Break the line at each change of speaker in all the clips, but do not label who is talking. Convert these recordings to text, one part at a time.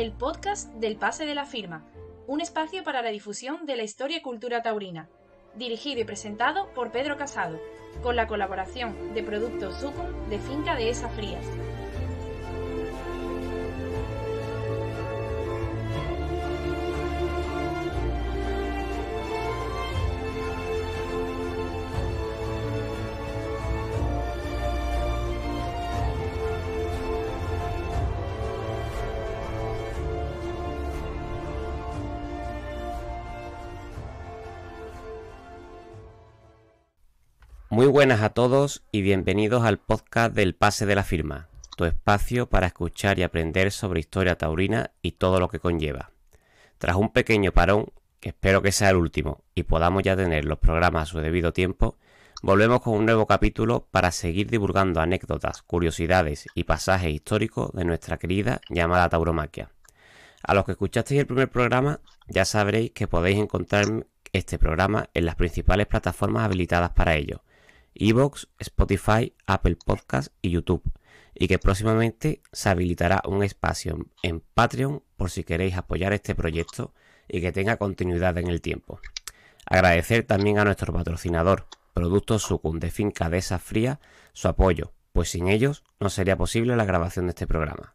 el podcast del Pase de la Firma, un espacio para la difusión de la historia y cultura taurina, dirigido y presentado por Pedro Casado, con la colaboración de Productos Sucum de Finca Dehesas Frías.
Muy buenas a todos y bienvenidos al podcast del Pase de la Firma, tu espacio para escuchar y aprender sobre historia taurina y todo lo que conlleva. Tras un pequeño parón, que espero que sea el último y podamos ya tener los programas a su debido tiempo, volvemos con un nuevo capítulo para seguir divulgando anécdotas, curiosidades y pasajes históricos de nuestra querida llamada tauromaquia. A los que escuchasteis el primer programa, ya sabréis que podéis encontrar este programa en las principales plataformas habilitadas para ello: iVoox, Spotify, Apple Podcast y YouTube, y que próximamente se habilitará un espacio en Patreon por si queréis apoyar este proyecto y que tenga continuidad en el tiempo. Agradecer también a nuestro patrocinador, Productos Sucum de Finca Dehesas Frías, su apoyo, pues sin ellos no sería posible la grabación de este programa.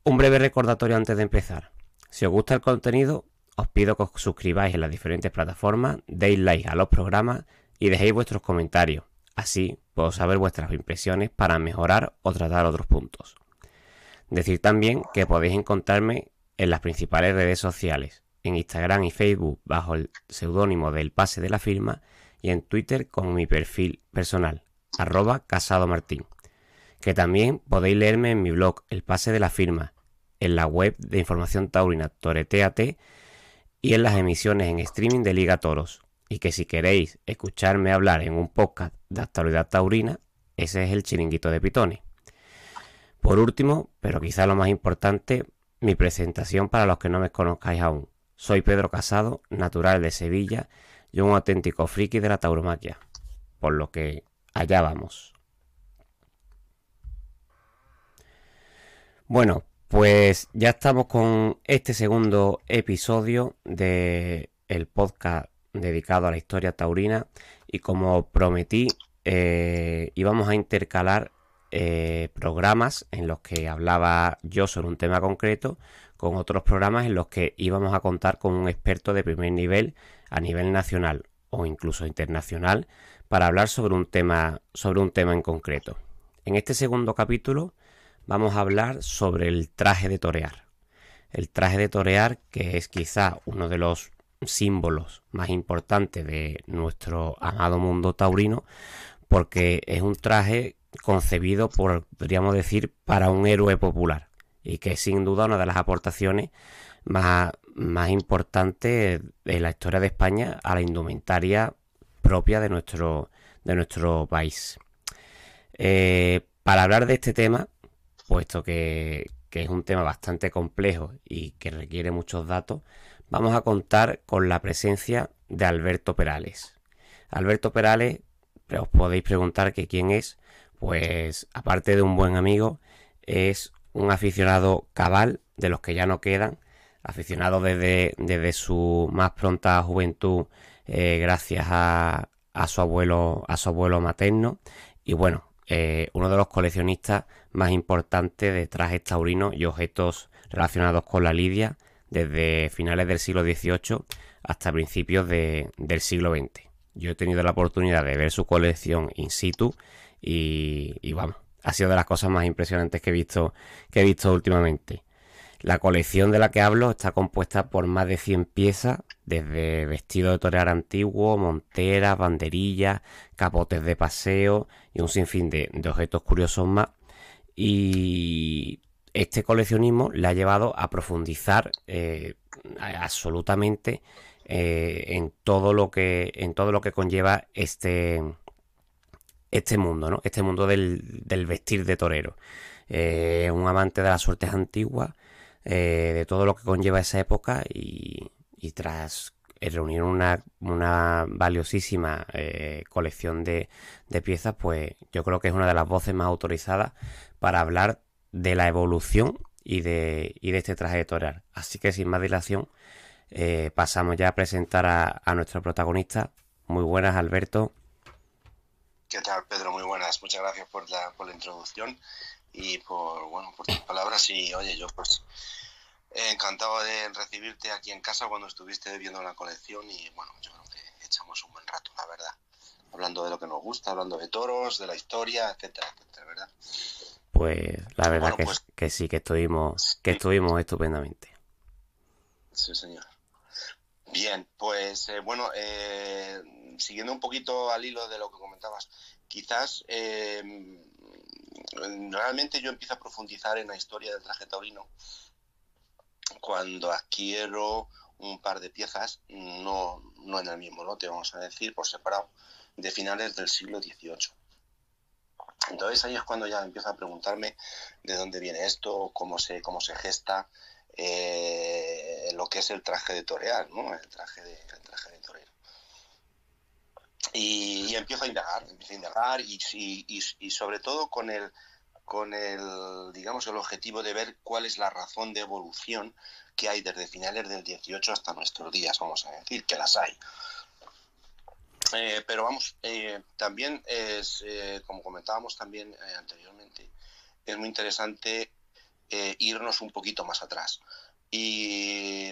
Un breve recordatorio antes de empezar. Si os gusta el contenido, os pido que os suscribáis en las diferentes plataformas, deis like a los programas y dejéis vuestros comentarios. Así puedo saber vuestras impresiones para mejorar o tratar otros puntos. Decir también que podéis encontrarme en las principales redes sociales, en Instagram y Facebook bajo el seudónimo del Pase de la Firma y en Twitter con mi perfil personal, @casadomartin. Que también podéis leerme en mi blog El Pase de la Firma, en la web de información taurina Toreteate y en las emisiones en streaming de Liga Toros. Y que si queréis escucharme hablar en un podcast de actualidad taurina, ese es el Chiringuito de Pitones. Por último, pero quizá lo más importante, mi presentación para los que no me conozcáis aún. Soy Pedro Casado, natural de Sevilla y un auténtico friki de la tauromaquia. Por lo que allá vamos. Bueno, pues ya estamos con este segundo episodio del podcast dedicado a la historia taurina, y como prometí, íbamos a intercalar programas en los que hablaba yo sobre un tema concreto con otros programas en los que íbamos a contar con un experto de primer nivel a nivel nacional o incluso internacional para hablar sobre un tema en concreto. En este segundo capítulo vamos a hablar sobre el traje de torear. El traje de torear, que es quizá uno de los símbolos más importantes de nuestro amado mundo taurino, porque es un traje concebido, podríamos decir, para un héroe popular, y que es sin duda una de las aportaciones más importantes de la historia de España a la indumentaria propia de nuestro país. Para hablar de este tema, puesto que es un tema bastante complejo y que requiere muchos datos, vamos a contar con la presencia de Alberto Perales. Alberto Perales, os podéis preguntar que quién es. Pues aparte de un buen amigo, es un aficionado cabal de los que ya no quedan, aficionado desde su más pronta juventud, gracias a su abuelo materno, y bueno, uno de los coleccionistas más importantes de trajes taurinos y objetos relacionados con la lidia desde finales del siglo XVIII hasta principios del siglo XX. Yo he tenido la oportunidad de ver su colección in situ y vamos, ha sido de las cosas más impresionantes que he visto últimamente. La colección de la que hablo está compuesta por más de 100 piezas, desde vestidos de torear antiguo, monteras, banderillas, capotes de paseo y un sinfín de objetos curiosos más. Y este coleccionismo le ha llevado a profundizar absolutamente en todo lo que conlleva este mundo, ¿no? Este mundo del vestir de torero. Un amante de las suertes antiguas, de todo lo que conlleva esa época, y tras reunir una valiosísima colección de piezas, pues yo creo que es una de las voces más autorizadas para hablar de la evolución y de este traje toreal. Así que sin más dilación, pasamos ya a presentar a nuestro protagonista. Muy buenas, Alberto.
¿Qué tal, Pedro? Muy buenas. Muchas gracias por la introducción y por tus palabras. Y oye, yo pues encantado de recibirte aquí en casa cuando estuviste viendo la colección y bueno, yo creo que echamos un buen rato, la verdad. Hablando de lo que nos gusta, hablando de toros, de la historia, etcétera, etcétera, ¿verdad?
Pues la verdad
Bueno, pues
que sí, que estuvimos
sí,
estupendamente.
sí, señor. Bien, pues siguiendo un poquito al hilo de lo que comentabas, quizás realmente yo empiezo a profundizar en la historia del traje taurino cuando adquiero un par de piezas, no en el mismo lote, vamos a decir, por separado, de finales del siglo XVIII. Entonces ahí es cuando ya empiezo a preguntarme de dónde viene esto, cómo se gesta lo que es el traje de torear, ¿no? El traje de torero. Y empiezo a indagar y sobre todo con digamos, el objetivo de ver cuál es la razón de evolución que hay desde finales del 18 hasta nuestros días, vamos a decir, que las hay. Pero vamos, también es, como comentábamos también anteriormente, es muy interesante irnos un poquito más atrás. Y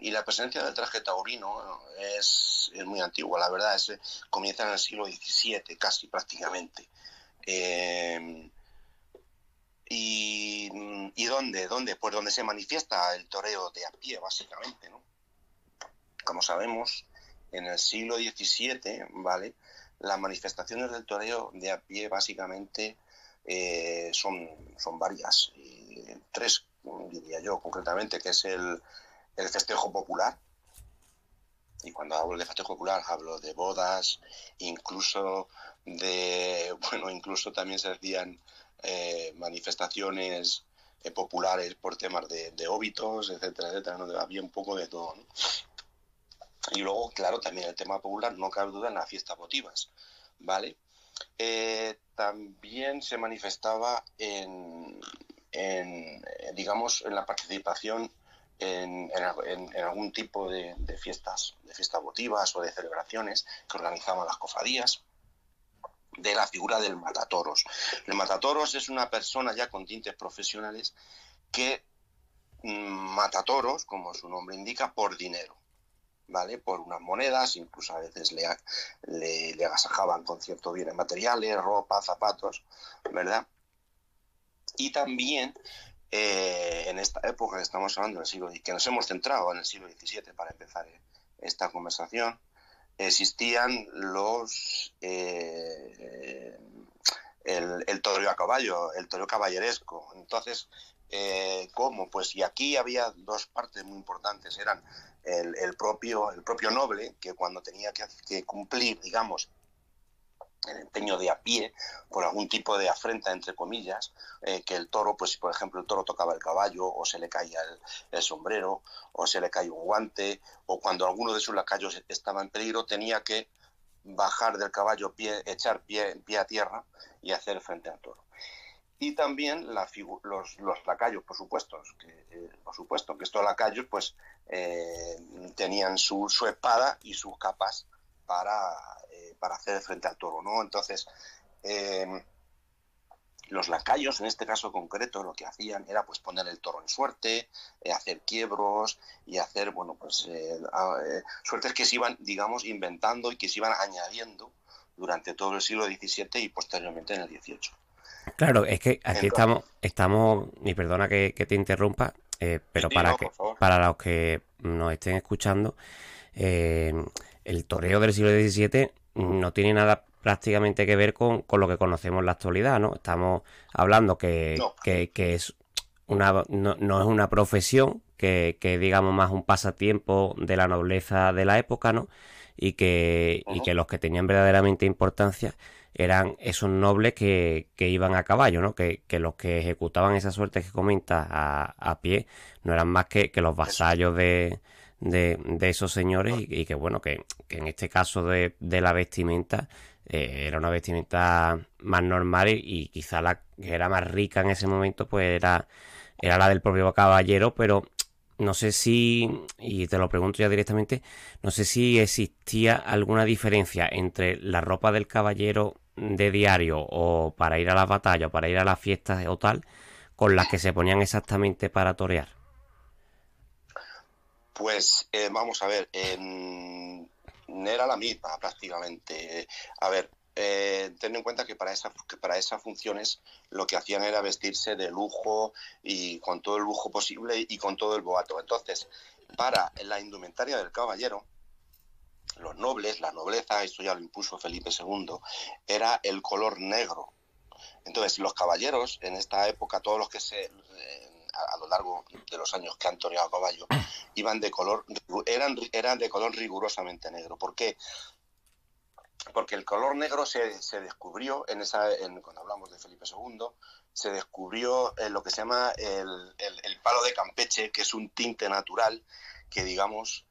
la presencia del traje taurino es muy antigua, la verdad, comienza en el siglo XVII, casi prácticamente. ¿Y dónde? Pues donde se manifiesta el toreo de a pie, básicamente, ¿no? Como sabemos, en el siglo XVII, ¿vale? Las manifestaciones del toreo de a pie, básicamente, son varias. Tres, diría yo, concretamente, que es el festejo popular. Y cuando hablo de festejo popular, hablo de bodas, incluso también se hacían manifestaciones populares por temas de óbitos, etcétera, etcétera, ¿no? Había un poco de todo, ¿no? Y luego, claro, también el tema popular, no cabe duda, en las fiestas votivas, ¿vale? También se manifestaba digamos, en la participación en algún tipo de fiestas votivas o de celebraciones que organizaban las cofradías, de la figura del matatoros. El matatoros es una persona ya con tintes profesionales que mata toros, como su nombre indica, por dinero, ¿vale? Por unas monedas, incluso a veces le agasajaban con ciertos bienes materiales, ropa, zapatos, ¿verdad? Y también en esta época que estamos hablando, que nos hemos centrado en el siglo XVII para empezar esta conversación, existían el toreo a caballo, el toreo caballeresco. Entonces, ¿cómo? Pues y aquí había dos partes muy importantes. Eran el propio noble, que cuando tenía que cumplir, digamos, el empeño de a pie por algún tipo de afrenta, entre comillas, que el toro, pues si por ejemplo el toro tocaba el caballo o se le caía el sombrero o se le caía un guante, o cuando alguno de sus lacayos estaba en peligro, tenía que bajar del caballo, echar pie a tierra y hacer frente al toro. Y también los lacayos, por supuesto, que estos lacayos pues tenían su espada y sus capas para hacer frente al toro, ¿no? Entonces, los lacayos, en este caso concreto, lo que hacían era pues poner el toro en suerte, hacer quiebros y hacer, bueno, pues suertes que se iban, digamos, inventando y que se iban añadiendo durante todo el siglo XVII y posteriormente en el XVIII.
Claro, es que aquí
Entonces,
estamos, y perdona que te interrumpa, pero
sí, no, por favor.
para los que nos estén escuchando, el toreo del siglo XVII no tiene nada prácticamente que ver con lo que conocemos en la actualidad, ¿no? Estamos hablando
No,
que es no es una profesión, que digamos más un pasatiempo de la nobleza de la época, ¿no? Y que los que tenían verdaderamente importancia eran esos nobles que iban a caballo, ¿no? Que los que ejecutaban esa suerte que comenta a pie no eran más que los vasallos de esos señores y que bueno, que en este caso de la vestimenta era una vestimenta más normal y quizá la que era más rica en ese momento pues era la del propio caballero, pero no sé si, y te lo pregunto ya directamente, no sé si existía alguna diferencia entre la ropa del caballero de diario o para ir a las batallas o para ir a las fiestas o tal, con las que se ponían exactamente para torear.
Pues vamos a ver, era la misma prácticamente. A ver, ten en cuenta que para esas funciones lo que hacían era vestirse de lujo y con todo el lujo posible y con todo el boato. Entonces, para la indumentaria del caballero, los nobles, la nobleza, esto ya lo impuso Felipe II, era el color negro. Entonces, los caballeros en esta época, todos los que a lo largo de los años que han toreado a caballo, iban de color, eran de color rigurosamente negro. ¿Por qué? Porque el color negro se descubrió cuando hablamos de Felipe II, se descubrió lo que se llama el palo de Campeche, que es un tinte natural que, digamos,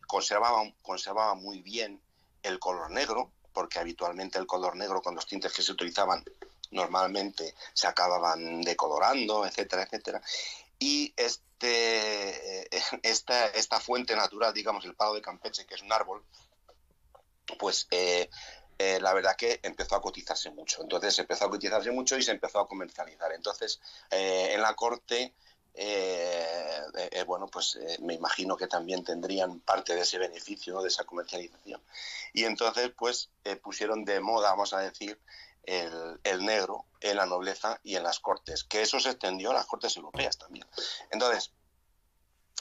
conservaba muy bien el color negro, porque habitualmente el color negro con los tintes que se utilizaban normalmente se acababan decolorando, etcétera, etcétera. Y esta fuente natural, digamos, el palo de Campeche, que es un árbol, pues la verdad que empezó a cotizarse mucho. Entonces empezó a cotizarse mucho y se empezó a comercializar. Entonces, en la corte, bueno, pues me imagino que también tendrían parte de ese beneficio, ¿no?, de esa comercialización. Y entonces, pues, pusieron de moda, vamos a decir, el negro en la nobleza y en las cortes, que eso se extendió a las cortes europeas también. Entonces,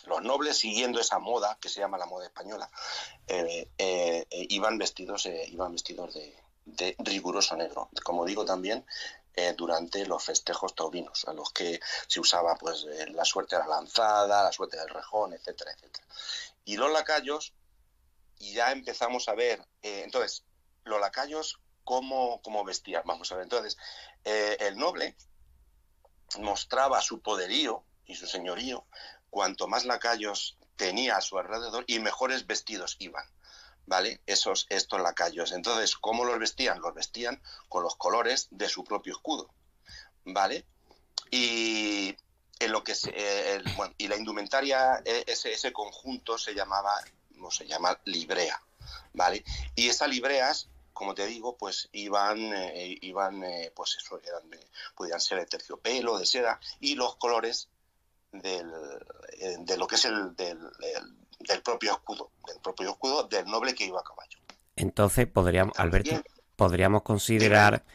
los nobles, siguiendo esa moda, que se llama la moda española, iban vestidos de riguroso negro. Como digo también, durante los festejos taurinos, a los que se usaba pues la suerte de la lanzada, la suerte del rejón, etcétera, etcétera. Y los lacayos, y ya empezamos a ver, entonces, los lacayos, ¿cómo vestían? Vamos a ver, entonces, el noble mostraba su poderío y su señorío cuanto más lacayos tenía a su alrededor y mejores vestidos iban, ¿vale? Estos lacayos. Entonces, ¿cómo los vestían? Los vestían con los colores de su propio escudo, ¿vale? Y en lo que y la indumentaria, ese conjunto se llama librea, ¿vale? Y esas libreas, como te digo, pues pues eso, podían ser de terciopelo, de seda, y los colores de lo que es del propio escudo del noble que iba a caballo.
Entonces, Alberto,
También,
podríamos considerar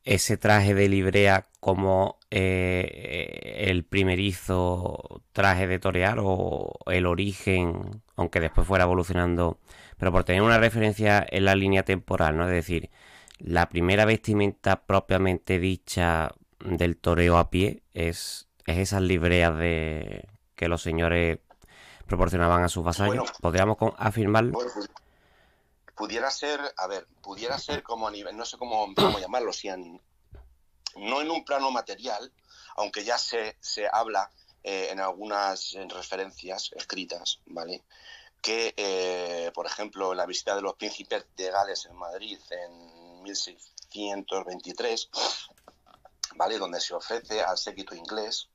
ese traje de librea como el primerizo traje de torear o el origen, aunque después fuera evolucionando, pero por tener una referencia en la línea temporal, ¿no? Es decir, la primera vestimenta propiamente dicha del toreo a pie es esas libreas que los señores proporcionaban a sus vasallos.
bueno,
¿Podríamos afirmarlo?
pues, pudiera ser como a nivel, no sé cómo llamarlo, no en un plano material, aunque ya se habla en algunas referencias escritas, ¿vale? Que, por ejemplo, en la visita de los príncipes de Gales en Madrid en 1623, ¿vale?, donde se ofrece al séquito inglés,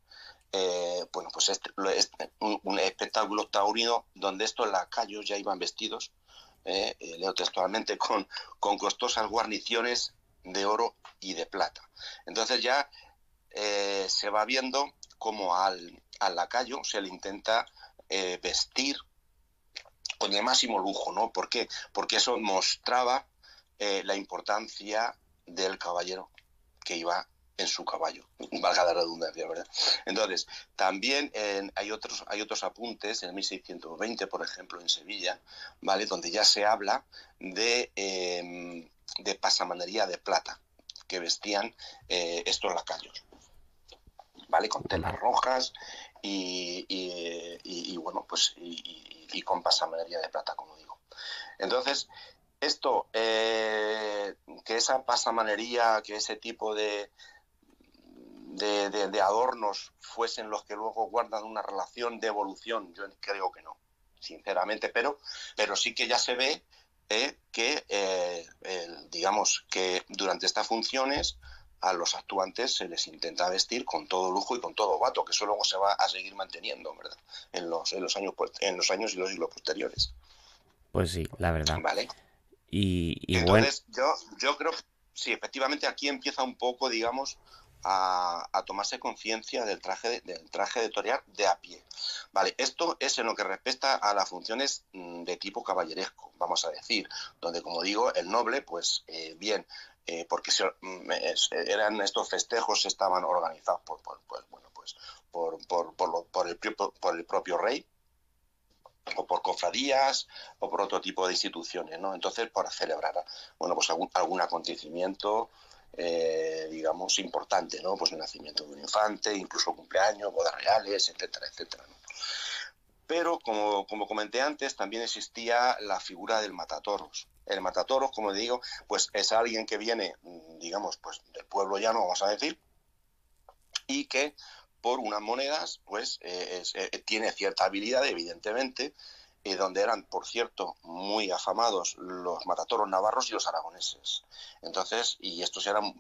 bueno, pues un espectáculo taurino donde estos lacayos ya iban vestidos, leo textualmente, con costosas guarniciones de oro y de plata. Entonces ya se va viendo cómo al lacayo se le intenta vestir con el máximo lujo, ¿no? ¿Por qué? Porque eso mostraba la importancia del caballero que iba en su caballo, valga la redundancia, ¿verdad? Entonces, también hay otros apuntes, en 1620, por ejemplo, en Sevilla, ¿vale?, donde ya se habla de pasamanería de plata que vestían estos lacayos, ¿vale?, con telas rojas y bueno, pues y con pasamanería de plata, como digo. Entonces, esto, que esa pasamanería, que ese tipo de adornos fuesen los que luego guardan una relación de evolución, yo creo que no, sinceramente, pero sí que ya se ve que, digamos, que durante estas funciones, a los actuantes se les intenta vestir con todo lujo y con todo vato, que eso luego se va a seguir manteniendo, ¿verdad? En los años y los siglos posteriores.
Pues sí, la verdad.
¿Vale?
Y bueno,
Entonces, yo creo que sí, efectivamente aquí empieza un poco, digamos, a tomarse conciencia del traje de torear de a pie. Vale, esto es en lo que respecta a las funciones de tipo caballeresco, vamos a decir, donde, como digo, el noble, pues bien, porque eran estos festejos estaban organizados por el propio rey, o por cofradías o por otro tipo de instituciones, ¿no? Entonces, para celebrar, bueno, pues algún acontecimiento, digamos, importante, ¿no? Pues el nacimiento de un infante, incluso cumpleaños, bodas reales, etcétera, etcétera, ¿no? Pero, como comenté antes, también existía la figura del matatoros. El matatoros, como digo, pues es alguien que viene, digamos, pues del pueblo llano, vamos a decir, y que por unas monedas, pues tiene cierta habilidad, evidentemente, donde eran, por cierto, muy afamados los matatoros navarros y los aragoneses. Entonces, y estos eran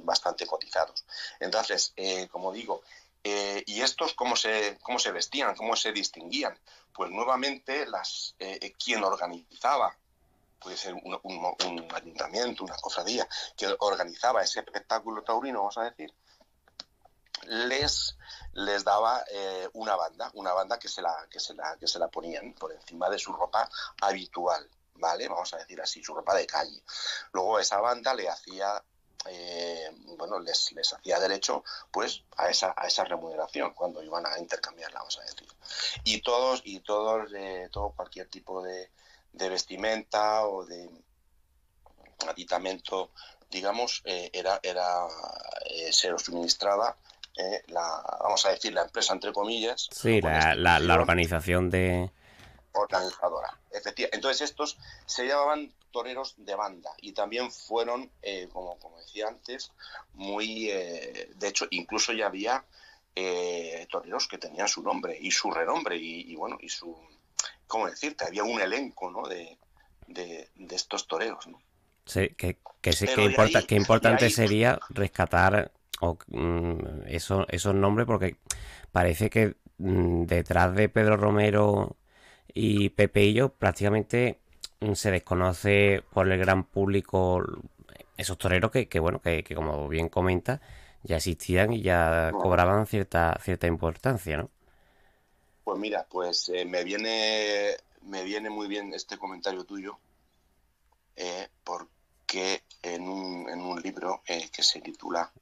bastante cotizados. Entonces, como digo, ¿y estos cómo se vestían, cómo se distinguían? Pues nuevamente quien organizaba, puede ser un ayuntamiento, una cofradía, que organizaba ese espectáculo taurino, vamos a decir, les daba una banda que se la ponían por encima de su ropa habitual, ¿vale? Vamos a decir así, su ropa de calle. Luego esa banda le hacía, les hacía derecho, pues, a esa remuneración cuando iban a intercambiarla, vamos a decir. Y todo cualquier tipo de vestimenta o de aditamento, digamos, se lo suministraba vamos a decir, la empresa, entre comillas,
sí,
o la
la
institución
organización de...
organizadora. Entonces estos se llamaban toreros de banda y también fueron, como decía antes, de hecho, incluso ya había toreros que tenían su nombre y su renombre y su, ¿cómo decirte? Había un elenco, ¿no? de estos toreros, ¿no?
Sí, sí,
Pero
qué
de
importante
ahí, pues,
sería rescatar esos nombres, porque parece que detrás de Pedro Romero y Pepeillo prácticamente se desconoce por el gran público esos toreros bueno, que como bien comenta, ya existían y ya
bueno,
cobraban cierta importancia, ¿no?
pues mira, pues me viene muy bien este comentario tuyo, porque en un libro que se titula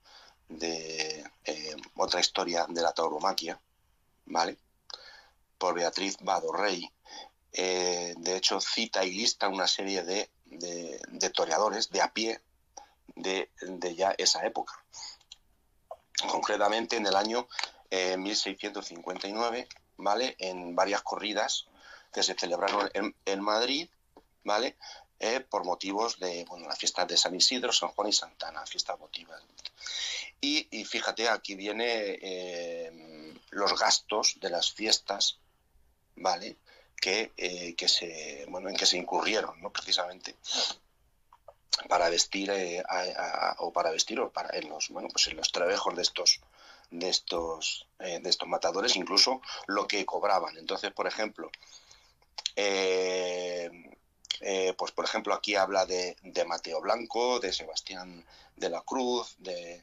de Otra historia de la tauromaquia, ¿vale? Por Beatriz Vado Rey, de hecho cita y lista una serie de toreadores de a pie de ya esa época. Concretamente en el año 1659, ¿vale? En varias corridas que se celebraron en Madrid, ¿vale? Por motivos de las fiestas de San Isidro, San Juan y Santana, fiestas votivas. Y fíjate, aquí viene los gastos de las fiestas, ¿vale? En que se incurrieron, ¿no? Precisamente para vestir en los trabajos de estos matadores, incluso lo que cobraban. Entonces, por ejemplo, pues por ejemplo aquí habla de Mateo Blanco, de Sebastián de la Cruz, de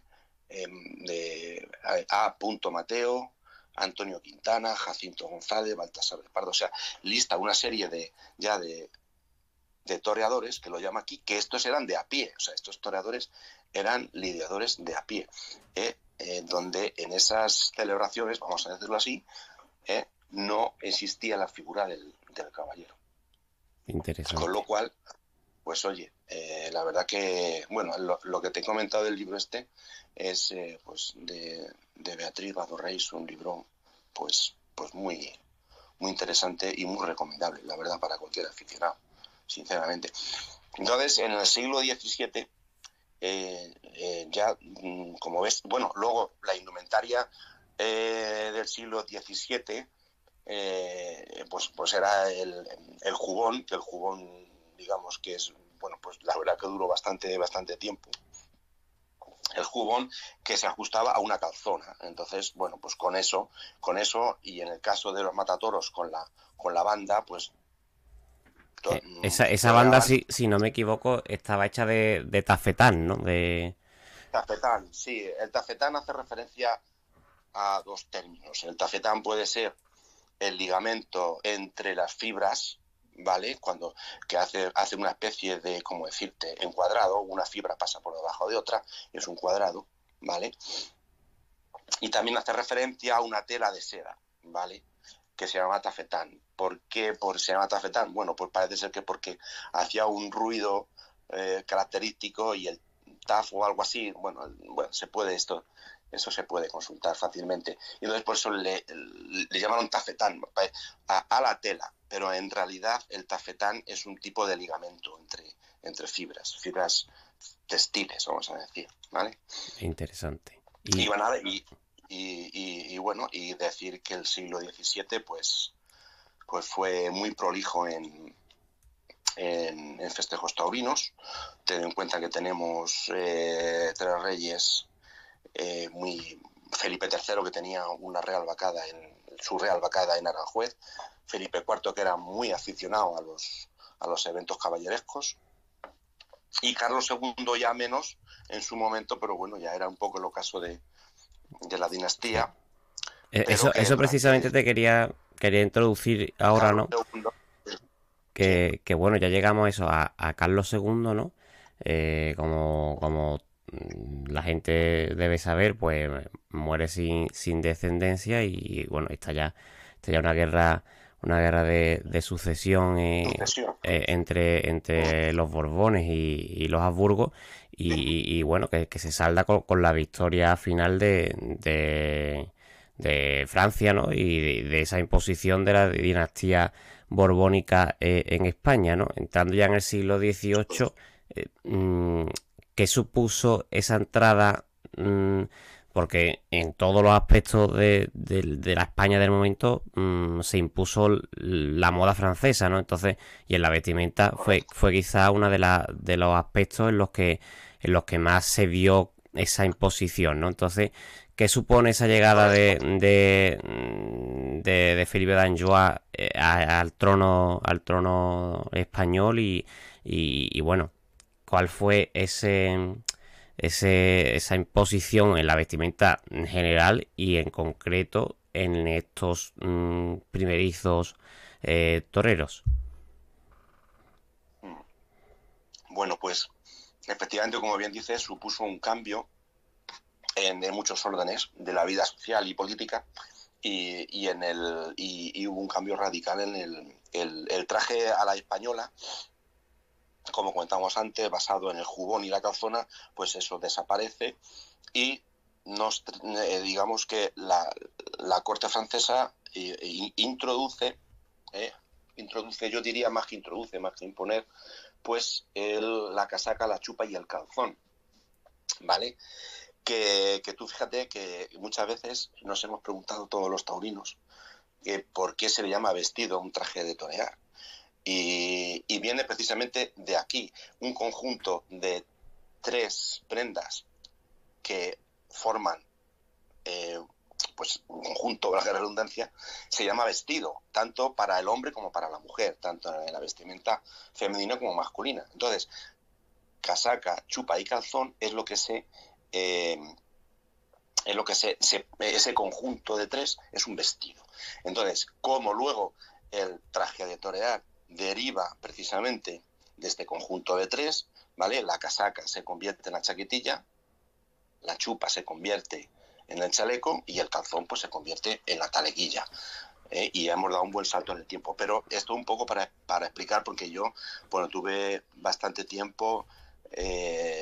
A. Mateo, Antonio Quintana, Jacinto González, Baltasar de Pardo, o sea, lista una serie de toreadores, que lo llama aquí, que estos eran de a pie, o sea, estos toreadores eran lidiadores de a pie, donde en esas celebraciones, vamos a decirlo así, no existía la figura del caballero.
Interesante.
Con lo cual, pues oye, la verdad que, bueno, lo que te he comentado del libro este es pues de Beatriz Vado Rey, es un libro pues muy, muy interesante y muy recomendable, la verdad, para cualquier aficionado, sinceramente. Entonces, en el siglo XVII, ya, como ves, bueno, luego la indumentaria del siglo XVII, pues era el jubón, que el jubón, digamos que es, bueno, pues la verdad que duró bastante tiempo. el jubón que se ajustaba a una calzona. Entonces, bueno, pues con eso, y en el caso de los matatoros con la banda, pues
Esa banda,
toreaban
si no me equivoco, estaba hecha de tafetán, ¿no? De...
tafetán. Sí, el tafetán hace referencia a dos términos. El tafetán puede ser el ligamento entre las fibras, ¿vale? Cuando que hace una especie de, como decirte, encuadrado, una fibra pasa por debajo de otra, es un cuadrado, ¿vale? Y también hace referencia a una tela de seda, ¿vale? Que se llama tafetán. ¿Por qué se llama tafetán? Bueno, pues parece ser que porque hacía un ruido característico y el taf o algo así, bueno, se puede eso se puede consultar fácilmente. Y entonces por eso le llamaron tafetán a la tela, pero en realidad el tafetán es un tipo de ligamento entre fibras textiles, vamos a decir, ¿vale?
Interesante.
Y bueno, y decir que el siglo XVII pues fue muy prolijo en festejos taurinos. Ten en cuenta que tenemos tres reyes, Felipe III, que tenía su real vacada en Aranjuez, Felipe IV, que era muy aficionado a los eventos caballerescos, y Carlos II ya menos en su momento, pero bueno, ya era un poco el ocaso de la dinastía.
Eso precisamente te quería introducir ahora, ¿no? Que bueno, ya llegamos a Carlos II, ¿no? Como la gente debe saber, pues muere sin descendencia y bueno, está ya una guerra de sucesión entre los Borbones y los Habsburgos y bueno, que se salda con la victoria final de Francia, ¿no? Y de esa imposición de la dinastía borbónica en España, ¿no? Entrando ya en el siglo XVIII, ¿qué supuso esa entrada? Porque en todos los aspectos de la España del momento se impuso la moda francesa, ¿no? Entonces, y en la vestimenta fue quizá uno de los aspectos en los que más se vio esa imposición, ¿no? Entonces, ¿qué supone esa llegada de Felipe d'Anjou al trono español y bueno, cuál fue esa imposición en la vestimenta en general y en concreto en estos primerizos toreros?
Bueno, pues efectivamente, como bien dices, supuso un cambio en muchos órdenes de la vida social y política y hubo un cambio radical en el traje a la española, como comentamos antes, basado en el jubón y la calzona, pues eso desaparece y digamos que la corte francesa introduce, yo diría más que imponer, pues la casaca, la chupa y el calzón, ¿vale? Que tú fíjate que muchas veces nos hemos preguntado todos los taurinos por qué se le llama vestido un traje de torear. Y viene precisamente de aquí, un conjunto de tres prendas que forman pues un conjunto, valga la redundancia, se llama vestido, tanto para el hombre como para la mujer, tanto en la vestimenta femenina como masculina. Entonces, casaca, chupa y calzón es lo que ese conjunto de tres es un vestido. Entonces, como luego el traje de torear deriva precisamente de este conjunto de tres, ¿vale? La casaca se convierte en la chaquetilla, la chupa se convierte en el chaleco y el calzón pues se convierte en la taleguilla. Y hemos dado un buen salto en el tiempo. Pero esto un poco para explicar, porque yo, bueno, tuve bastante tiempo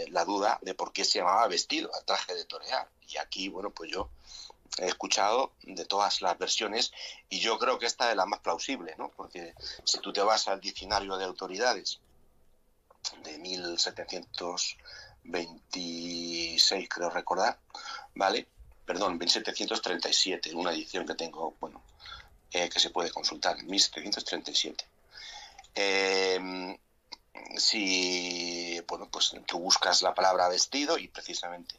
la duda de por qué se llamaba vestido al traje de torear. Y aquí, bueno, pues yo he escuchado de todas las versiones y yo creo que esta es la más plausible, ¿no? Porque si tú te vas al diccionario de autoridades de 1726, creo recordar, ¿vale? Perdón, 1737, una edición que tengo, bueno, que se puede consultar, 1737. Si, bueno, pues tú buscas la palabra vestido y precisamente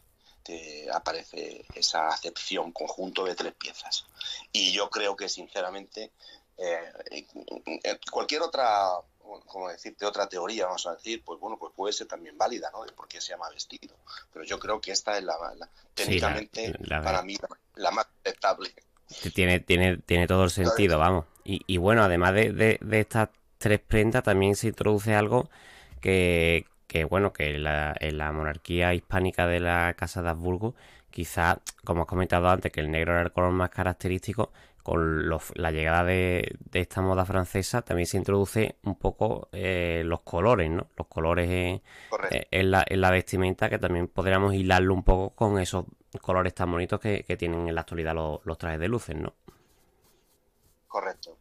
aparece esa acepción, conjunto de 3 piezas. Y yo creo que, sinceramente, cualquier otra, como decirte, otra teoría, vamos a decir, pues bueno, pues puede ser también válida, ¿no? De por qué se llama vestido. Pero yo creo que esta es técnicamente, para mí, la más aceptable.
Tiene todo el sentido, vamos. Y bueno, además de estas 3 prendas, también se introduce algo que bueno, que en la monarquía hispánica de la Casa de Habsburgo, quizás, como has comentado antes, que el negro era el color más característico, con la llegada de esta moda francesa también se introduce un poco los colores, ¿no? Los colores en la vestimenta, que también podríamos hilarlo un poco con esos colores tan bonitos que tienen en la actualidad los trajes de luces, ¿no?
Correcto.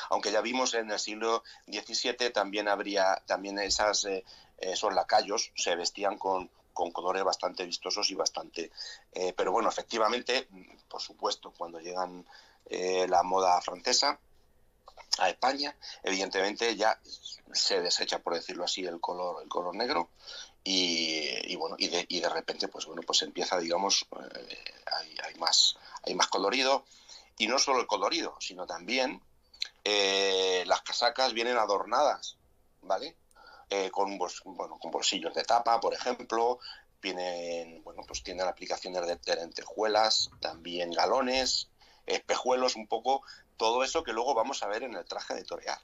Aunque ya vimos en el siglo XVII también esos lacayos se vestían con colores bastante vistosos y bastante... pero bueno, efectivamente, por supuesto, cuando llegan la moda francesa a España, evidentemente ya se desecha, por decirlo así, el color negro y bueno, y de repente, pues bueno, pues empieza, digamos, hay más colorido, y no solo el colorido, sino también las casacas vienen adornadas, ¿vale? Con bolsillos de tapa, por ejemplo, tienen aplicaciones de lentejuelas, también galones, espejuelos, un poco todo eso que luego vamos a ver en el traje de torear,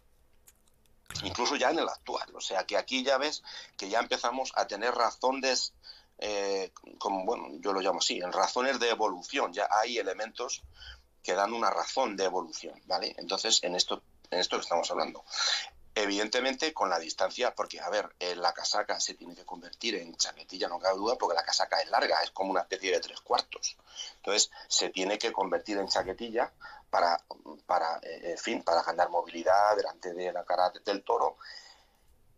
incluso ya en el actual. O sea que aquí ya ves que ya empezamos a tener razones, yo lo llamo así, en razones de evolución. Ya hay elementos que dan una razón de evolución, ¿vale? Entonces, en esto que estamos hablando. Evidentemente, con la distancia, porque, a ver, la casaca se tiene que convertir en chaquetilla, no cabe duda, porque la casaca es larga, es como una especie de 3/4. Entonces, se tiene que convertir en chaquetilla para ganar movilidad delante de la cara del toro.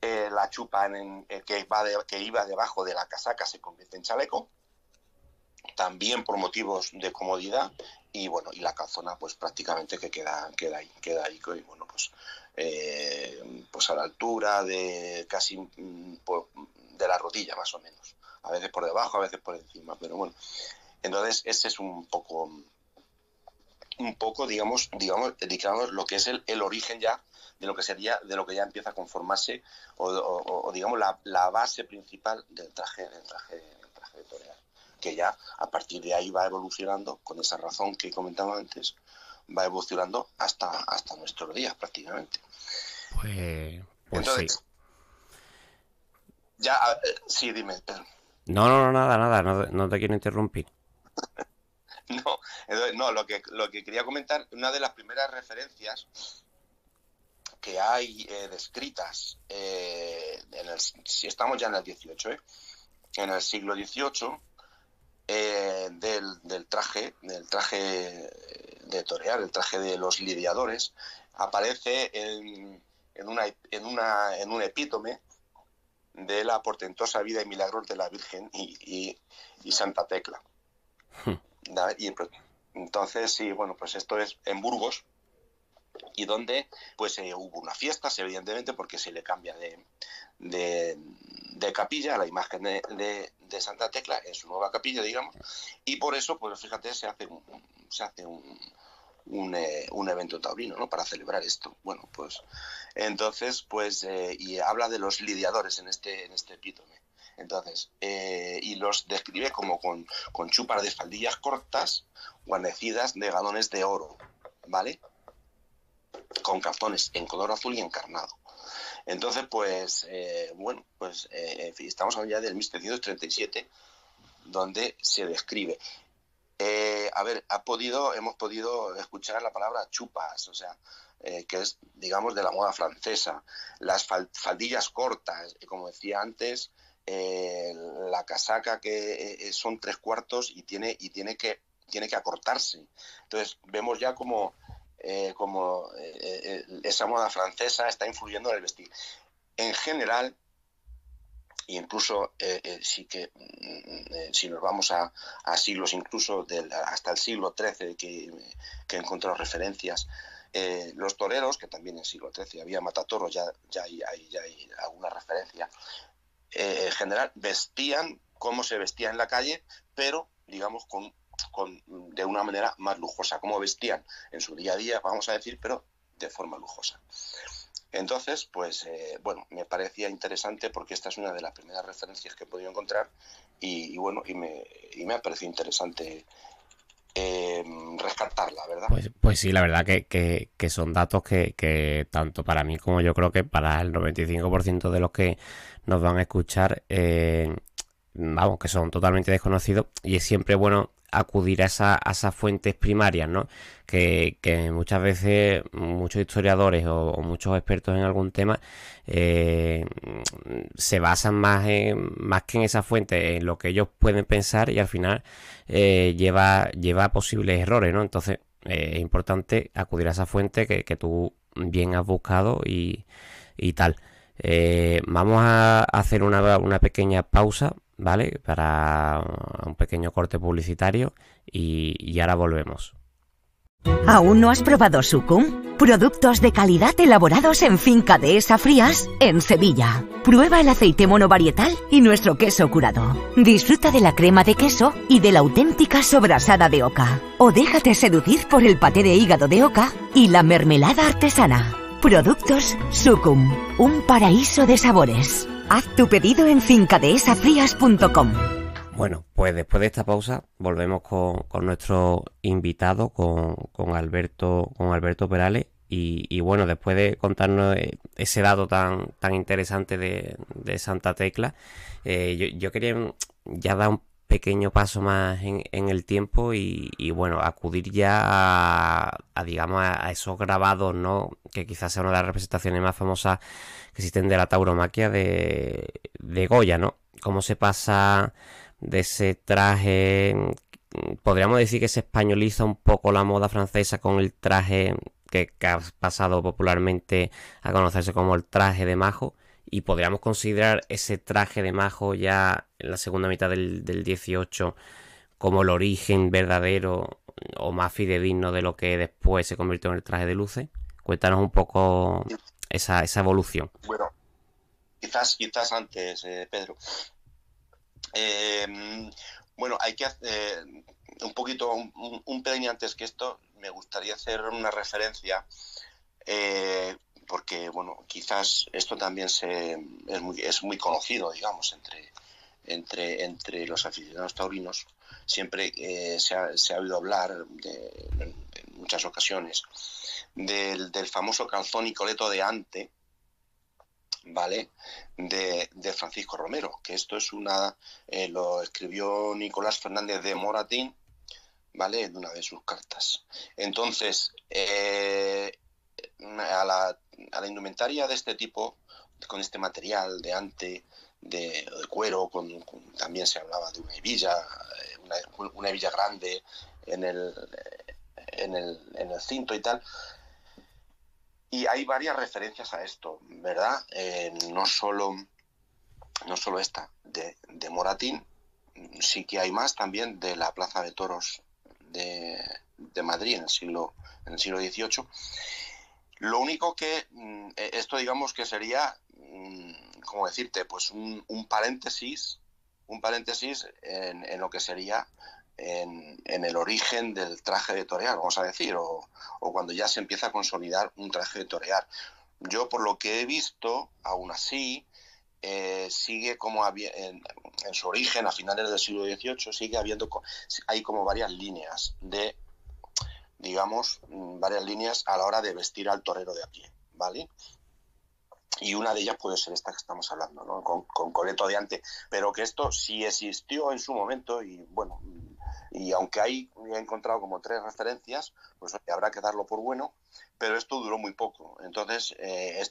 La chupa que iba debajo de la casaca se convierte en chaleco, también por motivos de comodidad, y bueno, y la calzona pues prácticamente que queda ahí, y bueno, pues a la altura de casi de la rodilla, más o menos, a veces por debajo, a veces por encima, pero bueno. Entonces ese es un poco digamos lo que es el origen ya de lo que ya empieza a conformarse o digamos la base principal del traje de torear, que ya a partir de ahí va evolucionando con esa razón que comentaba antes, va evolucionando hasta nuestros días prácticamente.
Pues
entonces,
sí.
Ya, sí, dime, Pedro.
No, nada, no te quiero interrumpir.
No, lo que quería comentar, una de las primeras referencias que hay descritas, si estamos ya en el 18, en el siglo XVIII, del traje de torear, el traje de los lidiadores, aparece en un epítome de la portentosa vida y milagros de la Virgen y Santa Tecla. Y entonces, sí, bueno, pues esto es en Burgos, y donde pues hubo unas fiestas, evidentemente, porque se le cambia de capilla a la imagen de Santa Tecla en su nueva capilla, digamos, y por eso, pues fíjate, se hace un evento taurino, ¿no?, para celebrar esto. Bueno, pues entonces, pues y habla de los lidiadores en este epítome. Entonces, y los describe como con chupas de faldillas cortas, guarnecidas de galones de oro, ¿vale?, con calzones en color azul y encarnado. Entonces, pues, estamos hablando ya del 1737, donde se describe. Hemos podido escuchar la palabra chupas, o sea, que es, digamos, de la moda francesa. Las faldillas cortas, como decía antes, la casaca que son 3/4 y tiene que acortarse. Entonces, vemos ya como esa moda francesa está influyendo en el vestir. En general, incluso si nos vamos a siglos, incluso hasta el siglo XIII, que he encontrado referencias, los toreros, que también en el siglo XIII había matatoros, ya hay alguna referencia, en general vestían cómo se vestía en la calle, pero digamos de una manera más lujosa, cómo vestían en su día a día, vamos a decir, pero de forma lujosa. Entonces, pues bueno, me parecía interesante porque esta es una de las primeras referencias que he podido encontrar y me ha parecido interesante rescatarla, ¿verdad?
Pues sí, la verdad que son datos que tanto para mí como yo creo que para el 95% de los que nos van a escuchar, vamos, que son totalmente desconocidos, y es siempre bueno acudir a esas fuentes primarias, ¿no? Que muchas veces muchos historiadores o muchos expertos en algún tema se basan más que en esa fuente, en lo que ellos pueden pensar, y al final lleva a posibles errores, ¿no? Entonces es importante acudir a esa fuente que tú bien has buscado y tal. Vamos a hacer una pequeña pausa, ¿vale? Para un pequeño corte publicitario y ahora volvemos.
¿Aún no has probado Sucum? Productos de calidad elaborados en Finca Dehesa Frías, en Sevilla. Prueba el aceite monovarietal y nuestro queso curado. Disfruta de la crema de queso y de la auténtica sobrasada de oca. O déjate seducir por el paté de hígado de oca y la mermelada artesana. Productos Sucum, un paraíso de sabores. Haz tu pedido en fincadehesafrías.com.
Bueno, pues después de esta pausa volvemos con nuestro invitado, con Alberto Perales, y bueno, después de contarnos ese dato tan interesante de Santa Tecla, yo quería ya dar un pequeño paso más en el tiempo y bueno, acudir ya digamos a esos grabados, ¿no? Que quizás sea una de las representaciones más famosas que existen de la tauromaquia de Goya, ¿no? Cómo se pasa de ese traje, podríamos decir que se españoliza un poco la moda francesa con el traje que ha pasado popularmente a conocerse como el traje de majo, y podríamos considerar ese traje de majo ya en la segunda mitad del 18 como el origen verdadero o más fidedigno de lo que después se convirtió en el traje de luces. Cuéntanos un poco esa evolución.
Bueno, quizás antes, Pedro. Bueno, hay que hacer un poquito, un pelín antes que esto, me gustaría hacer una referencia, porque, bueno, quizás esto también es muy conocido, digamos, entre los aficionados taurinos. Siempre se ha oído hablar en muchas ocasiones del famoso calzón y coleto de ante, ¿vale? De Francisco Romero, que esto es lo escribió Nicolás Fernández de Moratín, ¿vale? En una de sus cartas. Entonces, a la indumentaria de este tipo, con este material de ante, de cuero, también se hablaba de una hebilla, una hebilla grande en el cinto y tal. Y hay varias referencias a esto, ¿verdad? No solo esta de Moratín, sí que hay más también de la Plaza de Toros de Madrid en el siglo XVIII. Lo único que esto, digamos, que sería, ¿cómo decirte? Pues un paréntesis en lo que sería en el origen del traje de torear, vamos a decir, o cuando ya se empieza a consolidar un traje de torear. Yo, por lo que he visto, aún así, sigue como en su origen, a finales del siglo XVIII, hay como varias líneas a la hora de vestir al torero de a pie, ¿vale? Y una de ellas puede ser esta que estamos hablando, ¿no? Con coleto de ante, pero que esto sí existió en su momento, y bueno, y aunque he encontrado como 3 referencias, pues habrá que darlo por bueno, pero esto duró muy poco. Entonces,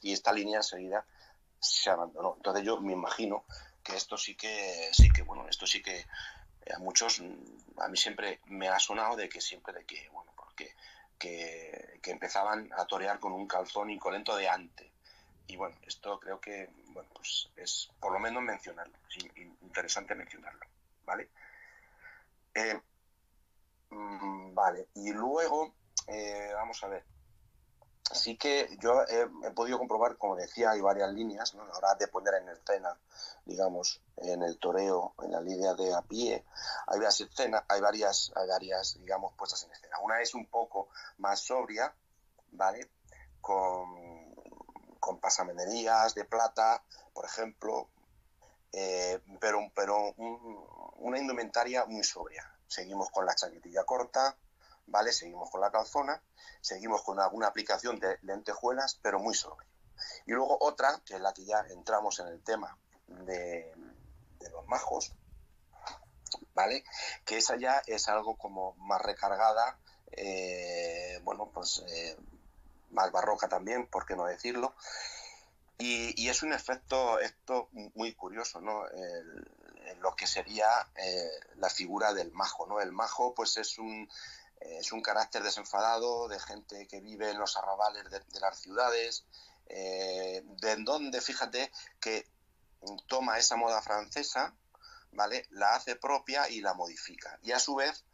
y esta línea enseguida se abandonó. Entonces yo me imagino que esto sí que a muchos, a mí siempre me ha sonado porque empezaban a torear con un calzón y coleto de ante. Y bueno, esto creo que, bueno, pues es por lo menos mencionarlo, sí, interesante mencionarlo, ¿vale? Vale, y luego, vamos a ver, sí que yo he podido comprobar, como decía, hay varias líneas, ¿no? A la hora de poner en escena, digamos, en el toreo, en la línea de a pie, hay varias escenas, hay varias, digamos, puestas en escena. Una es un poco más sobria, ¿vale? Con pasamanerías de plata, por ejemplo, pero una indumentaria muy sobria. Seguimos con la chaquetilla corta, ¿vale? Seguimos con la calzona, seguimos con alguna aplicación de lentejuelas, pero muy sobrio. Y luego otra, que es la que ya entramos en el tema de los majos, ¿vale? Que esa ya es algo como más recargada, bueno, pues más barroca también, por qué no decirlo. Y es un efecto esto muy curioso, ¿no? Lo que sería la figura del majo, ¿no? El majo, pues es un carácter desenfadado de gente que vive en los arrabales de las ciudades, de donde, fíjate, que toma esa moda francesa, ¿vale? La hace propia y la modifica. Y a su vez,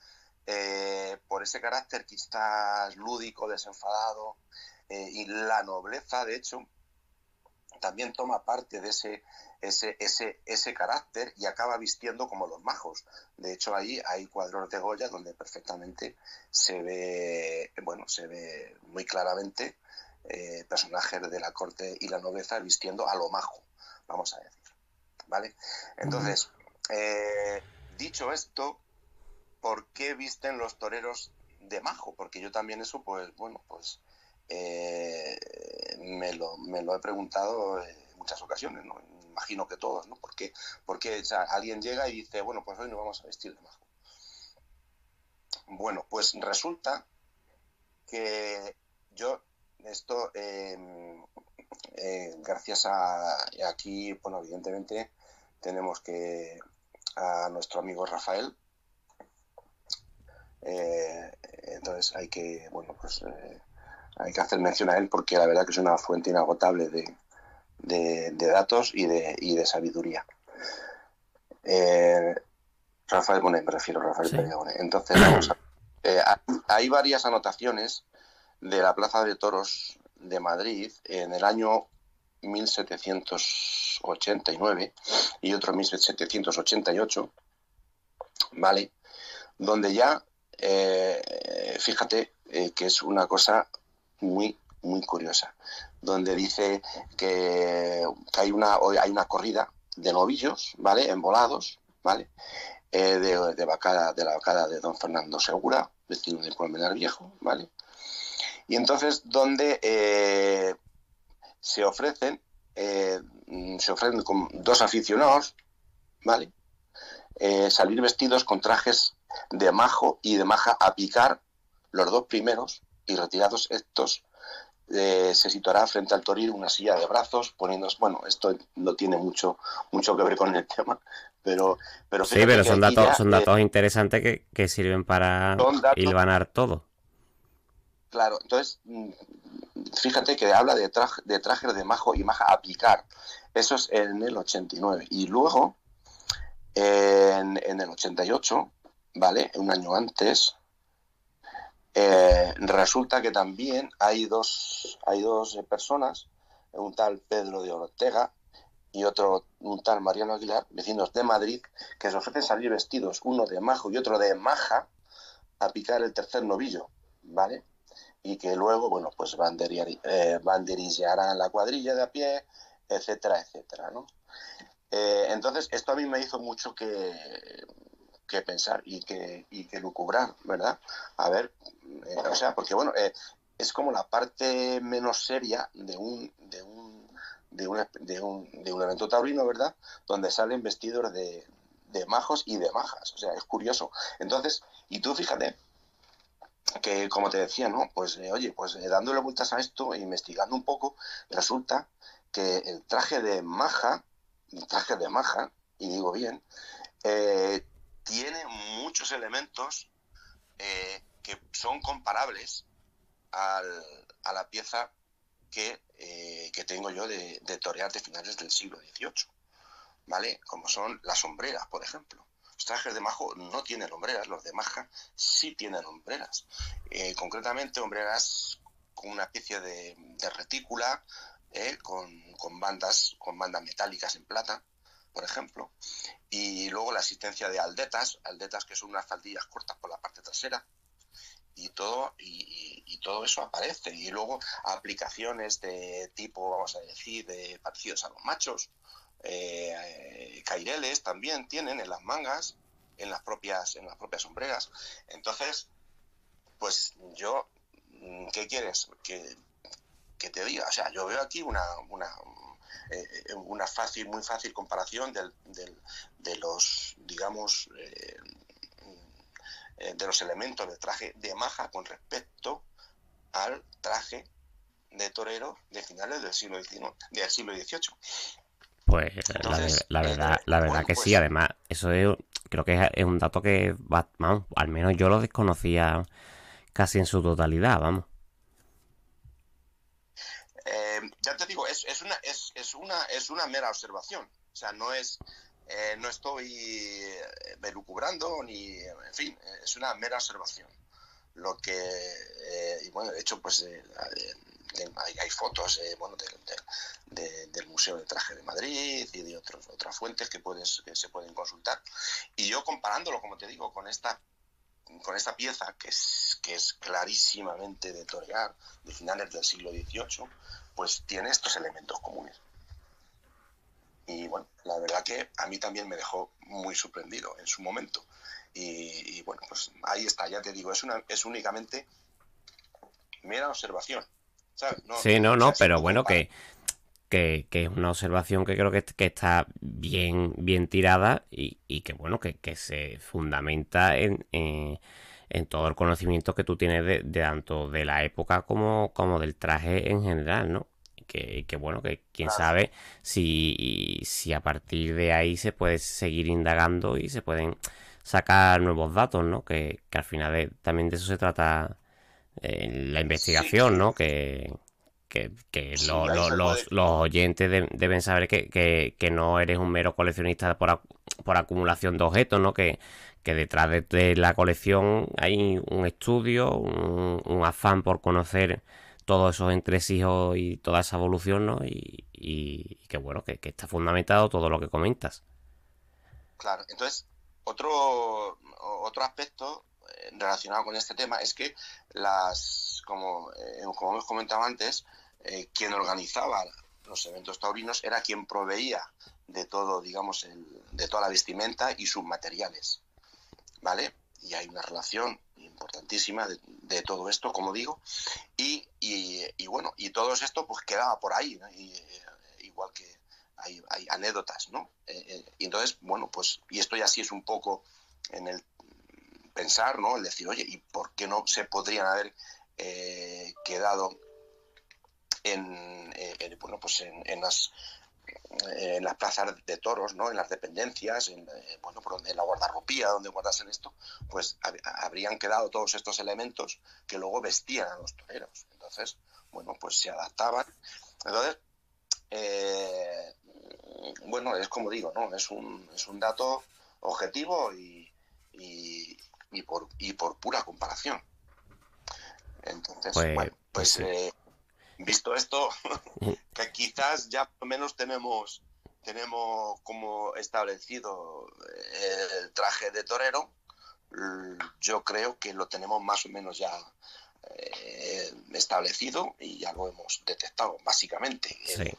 por ese carácter quizás lúdico, desenfadado, y la nobleza, de hecho, también toma parte de ese carácter y acaba vistiendo como los majos. De hecho, ahí hay cuadros de Goya donde perfectamente se ve muy claramente personajes de la corte y la nobleza vistiendo a lo majo, vamos a decir, ¿vale? Entonces, dicho esto, ¿por qué visten los toreros de majo? Porque yo también eso, pues, bueno, pues me lo he preguntado en muchas ocasiones, ¿no? Imagino que todos, ¿no? Porque o sea, alguien llega y dice, bueno, pues hoy nos vamos a vestir de majo. Bueno, pues resulta que yo esto, gracias a aquí, bueno, evidentemente tenemos que a nuestro amigo Rafael, entonces hay que, bueno, pues hay que hacer mención a él porque la verdad que es una fuente inagotable de datos y de sabiduría. Rafael Bonet, me refiero, Rafael Pérez Bonet. Entonces, vamos a hay varias anotaciones de la Plaza de Toros de Madrid en el año 1789 y otro 1788, ¿vale? Donde ya, fíjate que es una cosa muy, muy curiosa, donde dice que hay una corrida de novillos, ¿vale? Envolados, ¿vale? De la vacada de don Fernando Segura, vecino de Colmenar Viejo, ¿vale? Y entonces donde se ofrecen con dos aficionados, ¿vale? Salir vestidos con trajes de majo y de maja a picar, los dos primeros, y retirados estos, se situará frente al toril una silla de brazos, poniéndose, bueno, esto no tiene mucho que ver con el tema, pero
sí, pero son datos interesantes que sirven para hilvanar todo.
Claro, entonces fíjate que habla de trajes de majo y maja a picar. Eso es en el 89. Y luego, en el 88, ¿vale? Un año antes, resulta que también hay dos personas, un tal Pedro de Ortega y un tal Mariano Aguilar, vecinos de Madrid, que se ofrecen salir vestidos, uno de majo y otro de maja, a picar el tercer novillo, ¿vale? Y que luego, bueno, pues banderillarán la cuadrilla de a pie, etcétera, etcétera, ¿no? Entonces, esto a mí me hizo mucho que pensar y que lucubrar, ¿verdad? A ver, o sea, porque bueno, es como la parte menos seria de un evento taurino, ¿verdad? Donde salen vestidos de majos y de majas, o sea, es curioso. Entonces, y tú fíjate que, como te decía, ¿no? Pues oye, pues dándole vueltas a esto e investigando un poco, resulta que el traje de maja, y digo bien, tiene muchos elementos que son comparables a la pieza que tengo yo de torear de finales del siglo XVIII, ¿vale? Como son las hombreras, por ejemplo. Los trajes de majo no tienen hombreras, los de maja sí tienen hombreras. Concretamente hombreras con una especie de retícula, con bandas metálicas en plata, por ejemplo, y luego la existencia de aldetas que son unas faldillas cortas por la parte trasera, y todo eso aparece. Y luego aplicaciones de tipo, vamos a decir, de parecidos a los machos, caireles también tienen en las mangas, en las propias sombreras. Entonces, pues yo, ¿qué quieres que te diga? O sea, yo veo aquí una muy fácil comparación de los, digamos, de los elementos del traje de maja con respecto al traje de torero de finales del siglo XVIII.
Pues
Entonces,
la verdad
bueno,
que
pues,
sí. Además, eso creo que es un dato que, vamos, al menos yo lo desconocía casi en su totalidad, vamos.
ya te digo, es una mera observación. O sea, no estoy elucubrando ni, en fin, es una mera observación. Lo que, y bueno, de hecho, pues hay fotos, bueno, del Museo del Traje de Madrid y de otras fuentes que se pueden consultar. Y yo comparándolo, como te digo, con esta pieza que es clarísimamente de torear de finales del siglo XVIII, pues tiene estos elementos comunes. Y bueno, la verdad que a mí también me dejó muy sorprendido en su momento. Y bueno, pues ahí está, ya te digo, es únicamente mera observación, ¿sabes?
Sí,
O sea, si
pero
tú
bueno,
comparas...
que es una observación que creo que está bien tirada y que bueno, que se fundamenta en todo el conocimiento que tú tienes de tanto de la época como del traje en general, ¿no? Que bueno, que quién
Claro,
sabe si a partir de ahí se puede seguir indagando y se pueden sacar nuevos datos, ¿no? Que al final también de eso se trata la
sí,
investigación, ¿no? Que
sí, ahí se puede...
los oyentes deben saber que no eres un mero coleccionista por acumulación de objetos, ¿no? Que detrás de la colección hay un estudio, un afán por conocer todos esos entresijos y toda esa evolución, ¿no? Que bueno, que está fundamentado todo lo que comentas.
Claro, entonces, otro aspecto relacionado con este tema es que como hemos comentado antes, quien organizaba los eventos taurinos era quien proveía de todo, digamos, de toda la vestimenta y sus materiales, ¿vale? Y hay una relación importantísima de todo esto, como digo, y bueno, y todo esto pues quedaba por ahí, ¿no? Igual que hay anécdotas, ¿no? Y entonces, bueno, pues, y esto ya sí es un poco en el pensar, ¿no? El decir, oye, ¿y por qué no se podrían haber quedado bueno, pues en las plazas de toros, ¿no? En las dependencias, bueno, en la guardarropía donde guardasen esto, pues habrían quedado todos estos elementos que luego vestían a los toreros. Entonces, bueno, pues se adaptaban. Entonces, bueno, es como digo, ¿no? Es un dato objetivo y por pura comparación. Entonces,
Pues,
bueno,
pues
pues
sí.
visto esto, que quizás ya por lo menos tenemos como establecido el traje de torero, yo creo que lo tenemos más o menos ya establecido y ya lo hemos detectado, básicamente,
Sí.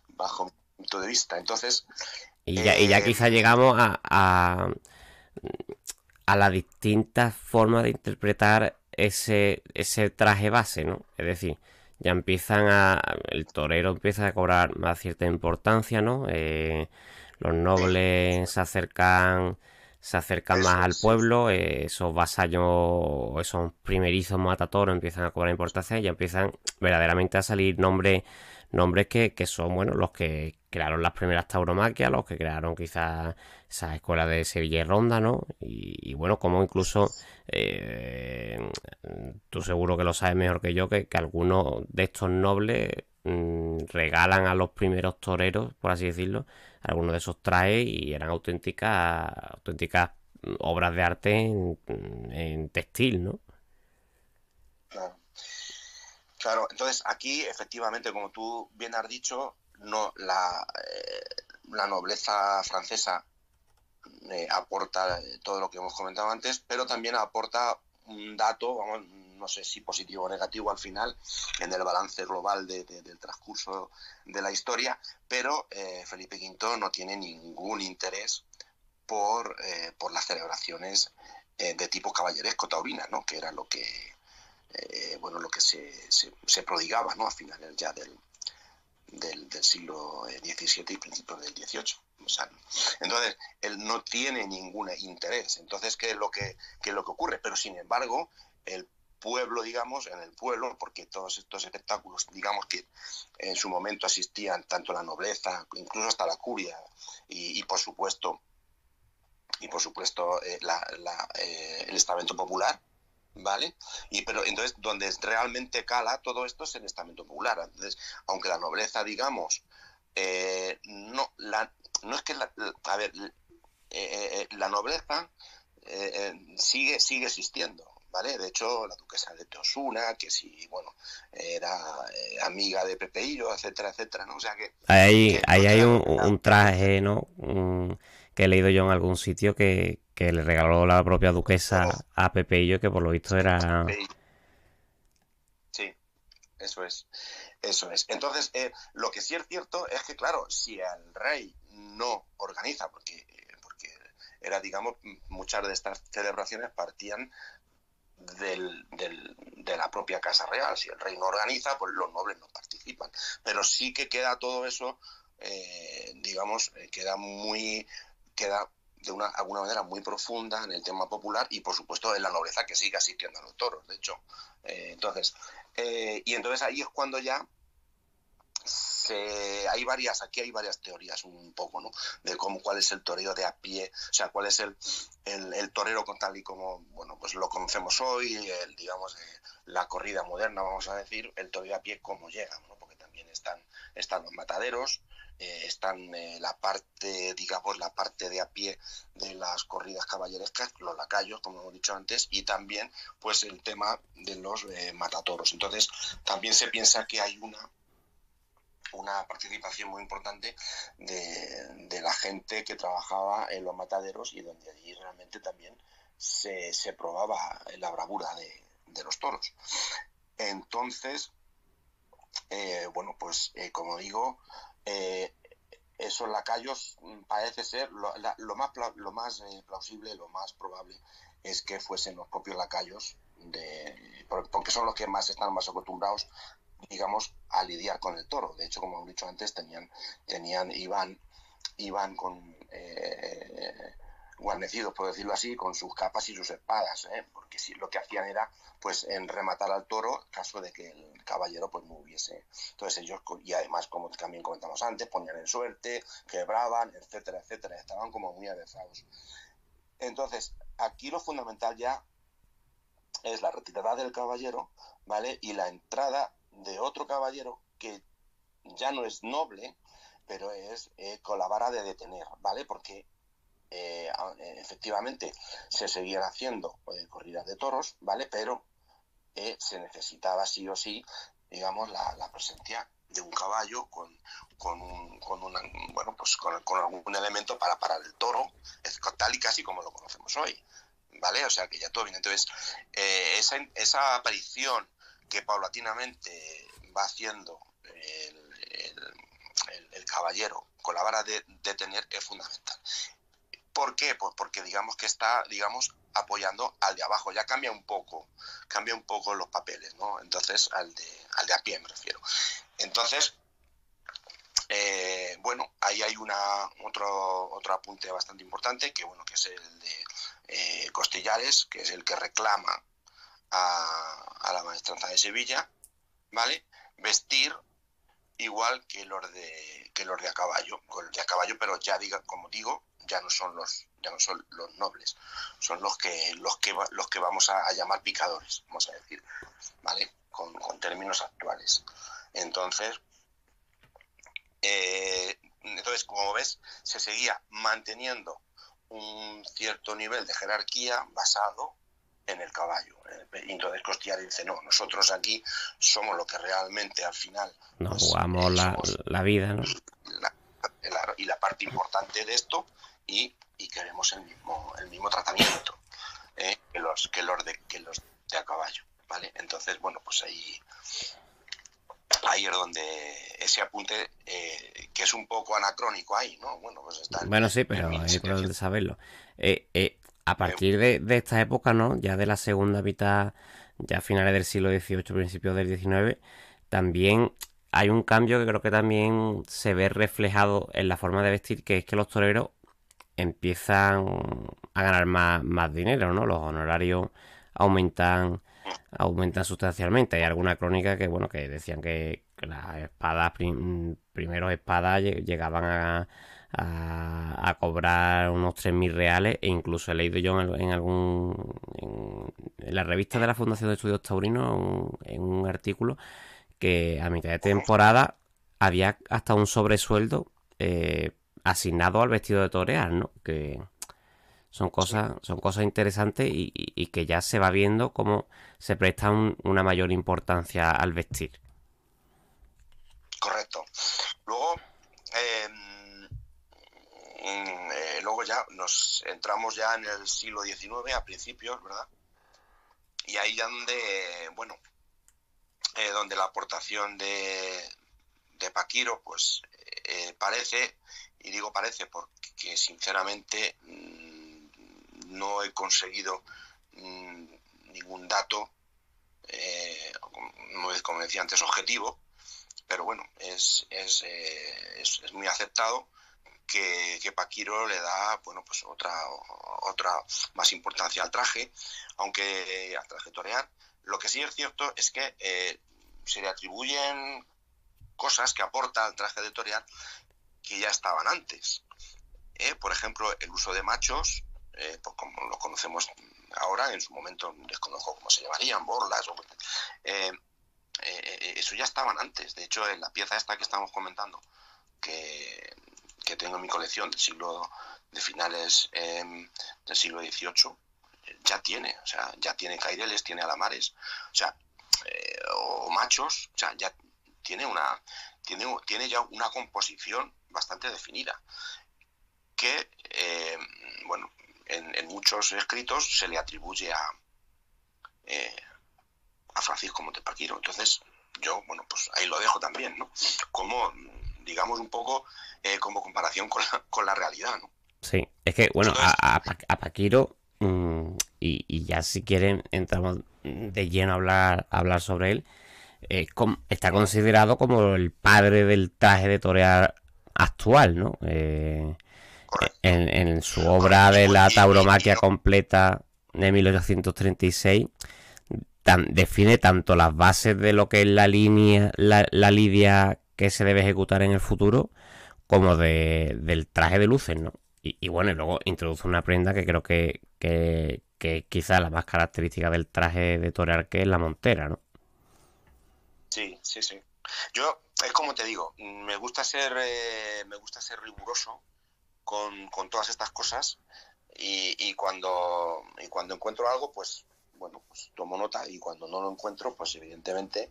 bajo mi punto de vista. Entonces,
Y ya quizá llegamos a las distintas formas de interpretar ese traje base, ¿no? Es decir, ya el torero empieza a cobrar más cierta importancia, ¿no? Los nobles se acercan más
eso
al
es.
pueblo, esos vasallos, esos primerizos matatoros empiezan a cobrar importancia y ya empiezan verdaderamente a salir nombres que son, bueno, los que crearon las primeras tauromaquias, los que crearon quizás esa escuela de Sevilla y Ronda, ¿no? Y bueno, como incluso tú seguro que lo sabes mejor que yo, que algunos de estos nobles regalan a los primeros toreros, por así decirlo, algunos de esos trajes y eran auténticas obras de arte en textil, ¿no?
Claro. Claro, entonces aquí efectivamente, como tú bien has dicho, no la nobleza francesa aporta todo lo que hemos comentado antes, pero también aporta un dato, vamos, no sé si positivo o negativo al final, en el balance global del transcurso de la historia, pero Felipe V no tiene ningún interés por las celebraciones de tipo caballeresco taurina, ¿no? Que era lo que bueno, lo que se prodigaba, ¿no? A finales ya del siglo XVII y principios del XVIII. O sea, entonces, él no tiene ningún interés. Entonces, ¿qué es lo que ocurre? Pero, sin embargo, el pueblo, digamos, en el pueblo, porque todos estos espectáculos, digamos que en su momento asistían tanto la nobleza, incluso hasta la curia, y por supuesto, el estamento popular, ¿vale? Pero entonces, donde realmente cala todo esto es el estamento popular. Entonces, aunque la nobleza, digamos, no es que a ver, la nobleza sigue existiendo, ¿vale? De hecho, la duquesa de Osuna, que sí, bueno, era amiga de Pepeillo, etcétera, etcétera, ¿no? O sea que no
Ahí
es que
hay
la
un traje, ¿no? Que he leído yo en algún sitio que le regaló la propia duquesa a Pepeillo, que por lo visto era...
Sí, eso es. Eso es. Entonces, lo que sí es cierto es que, claro, si el rey no organiza, porque era, digamos, muchas de estas celebraciones partían de la propia Casa Real. Si el rey no organiza, pues los nobles no participan. Pero sí que queda todo eso, digamos, queda de alguna manera muy profunda en el tema popular y, por supuesto, en la nobleza que sigue asistiendo a los toros, de hecho. Y entonces ahí es cuando ya hay varias teorías un poco, ¿no? De cuál es el torero de a pie, o sea, cuál es el torero con tal y como, bueno, pues lo conocemos hoy, digamos, la corrida moderna, vamos a decir, el torero de a pie, cómo llega, ¿no? Porque también están los mataderos, están la parte de a pie de las corridas caballerescas, los lacayos, como hemos dicho antes, y también, pues, el tema de los matatoros. Entonces, también se piensa que hay una participación muy importante de la gente que trabajaba en los mataderos y donde allí realmente también se probaba la bravura de los toros. Entonces, bueno, pues como digo, esos lacayos parece ser lo más plausible, lo más probable es que fuesen los propios lacayos, porque son los que están más acostumbrados, digamos, a lidiar con el toro. De hecho, como hemos dicho antes, iban con guarnecidos, por decirlo así, con sus capas y sus espadas, porque si lo que hacían era, pues, en rematar al toro en caso de que el caballero, pues, no hubiese. Entonces ellos, y además, como también comentamos antes, ponían en suerte, quebraban, etcétera, etcétera, estaban como muy avezados. Entonces, aquí lo fundamental ya es la retirada del caballero, ¿vale? Y la entrada de otro caballero que ya no es noble, pero es con la vara de detener, ¿vale? Porque efectivamente se seguían haciendo corridas de toros, ¿vale? Pero se necesitaba sí o sí, digamos, la presencia de un caballo con algún elemento para parar el toro, tal y casi como lo conocemos hoy, ¿vale? O sea que ya todo bien. Entonces, esa aparición que paulatinamente va haciendo el caballero con la vara de detener es fundamental. ¿Por qué? Pues porque digamos que está, digamos, apoyando al de abajo. Ya cambia un poco los papeles, ¿no? Entonces, al de a pie me refiero. Entonces, bueno, ahí hay otro apunte bastante importante, que bueno, que es el de Costillares, que es el que reclama a la maestranza de Sevilla, ¿vale? Vestir igual que los de a caballo, pero ya como digo, ya no son los nobles, son los que vamos a llamar picadores, vamos a decir, ¿vale? Con términos actuales. Entonces, como ves, se seguía manteniendo un cierto nivel de jerarquía basado en el caballo. Y entonces Costillar dice, no, nosotros aquí somos lo que realmente al final
Nos
pues,
jugamos la vida, ¿no?
y la parte importante de esto, y queremos el mismo tratamiento que los de a caballo, ¿vale? Entonces, bueno, pues ahí es donde ese apunte, que es un poco anacrónico ahí, ¿no? Bueno, pues está
Bueno, sí, pero es importante saberlo. A partir de esta época, ¿no? Ya de la segunda mitad, ya finales del siglo XVIII, principios del XIX, también hay un cambio que creo que también se ve reflejado en la forma de vestir, que es que los toreros empiezan a ganar más dinero, ¿no? Los honorarios aumentan sustancialmente. Hay alguna crónica que, bueno, que decían que las espadas, primeros espadas llegaban a cobrar unos 3.000 reales, e incluso he leído yo en la revista de la Fundación de Estudios Taurinos, en un artículo, que a mitad de temporada había hasta un sobresueldo asignado al vestido de torear, ¿no? Que son cosas interesantes y que ya se va viendo cómo se presta una mayor importancia al vestir.
Correcto. Luego, luego ya nos entramos ya en el siglo XIX a principios, ¿verdad? Y ahí ya donde, bueno, donde la aportación de Paquiro, pues parece, y digo parece porque sinceramente no he conseguido ningún dato, como decía antes, objetivo, pero bueno, es muy aceptado que Paquiro le da, bueno, pues otra más importancia al traje, aunque al traje torear. Lo que sí es cierto es que se le atribuyen cosas que aporta al traje de torear que ya estaban antes. Por ejemplo, el uso de machos, pues como lo conocemos ahora, en su momento desconozco cómo se llamarían, borlas, eso ya estaban antes. De hecho, en la pieza esta que estamos comentando, que tengo en mi colección de finales del siglo XVIII, ya tiene caireles, tiene alamares, o machos, o sea, ya tiene ya una composición bastante definida, que bueno, en muchos escritos se le atribuye a Francisco Montepaquiro. Entonces yo, bueno, pues ahí lo dejo también, ¿no? Como, digamos, un poco como comparación con la realidad, ¿no?
Sí, es que, bueno, a Paquiro, y ya si quieren entramos de lleno a hablar sobre él, está considerado como el padre del traje de torear actual, ¿no? En su obra de la tauromaquia completa de 1836 define tanto las bases de lo que es la lidia que se debe ejecutar en el futuro, como del traje de luces, ¿no? Y bueno, y luego introduce una prenda que creo que es quizá la más característica del traje de torear, que es la montera, ¿no?
Sí. Yo, es como te digo, me gusta ser riguroso con todas estas cosas, y cuando encuentro algo, pues bueno, pues tomo nota, y cuando no lo encuentro, pues evidentemente,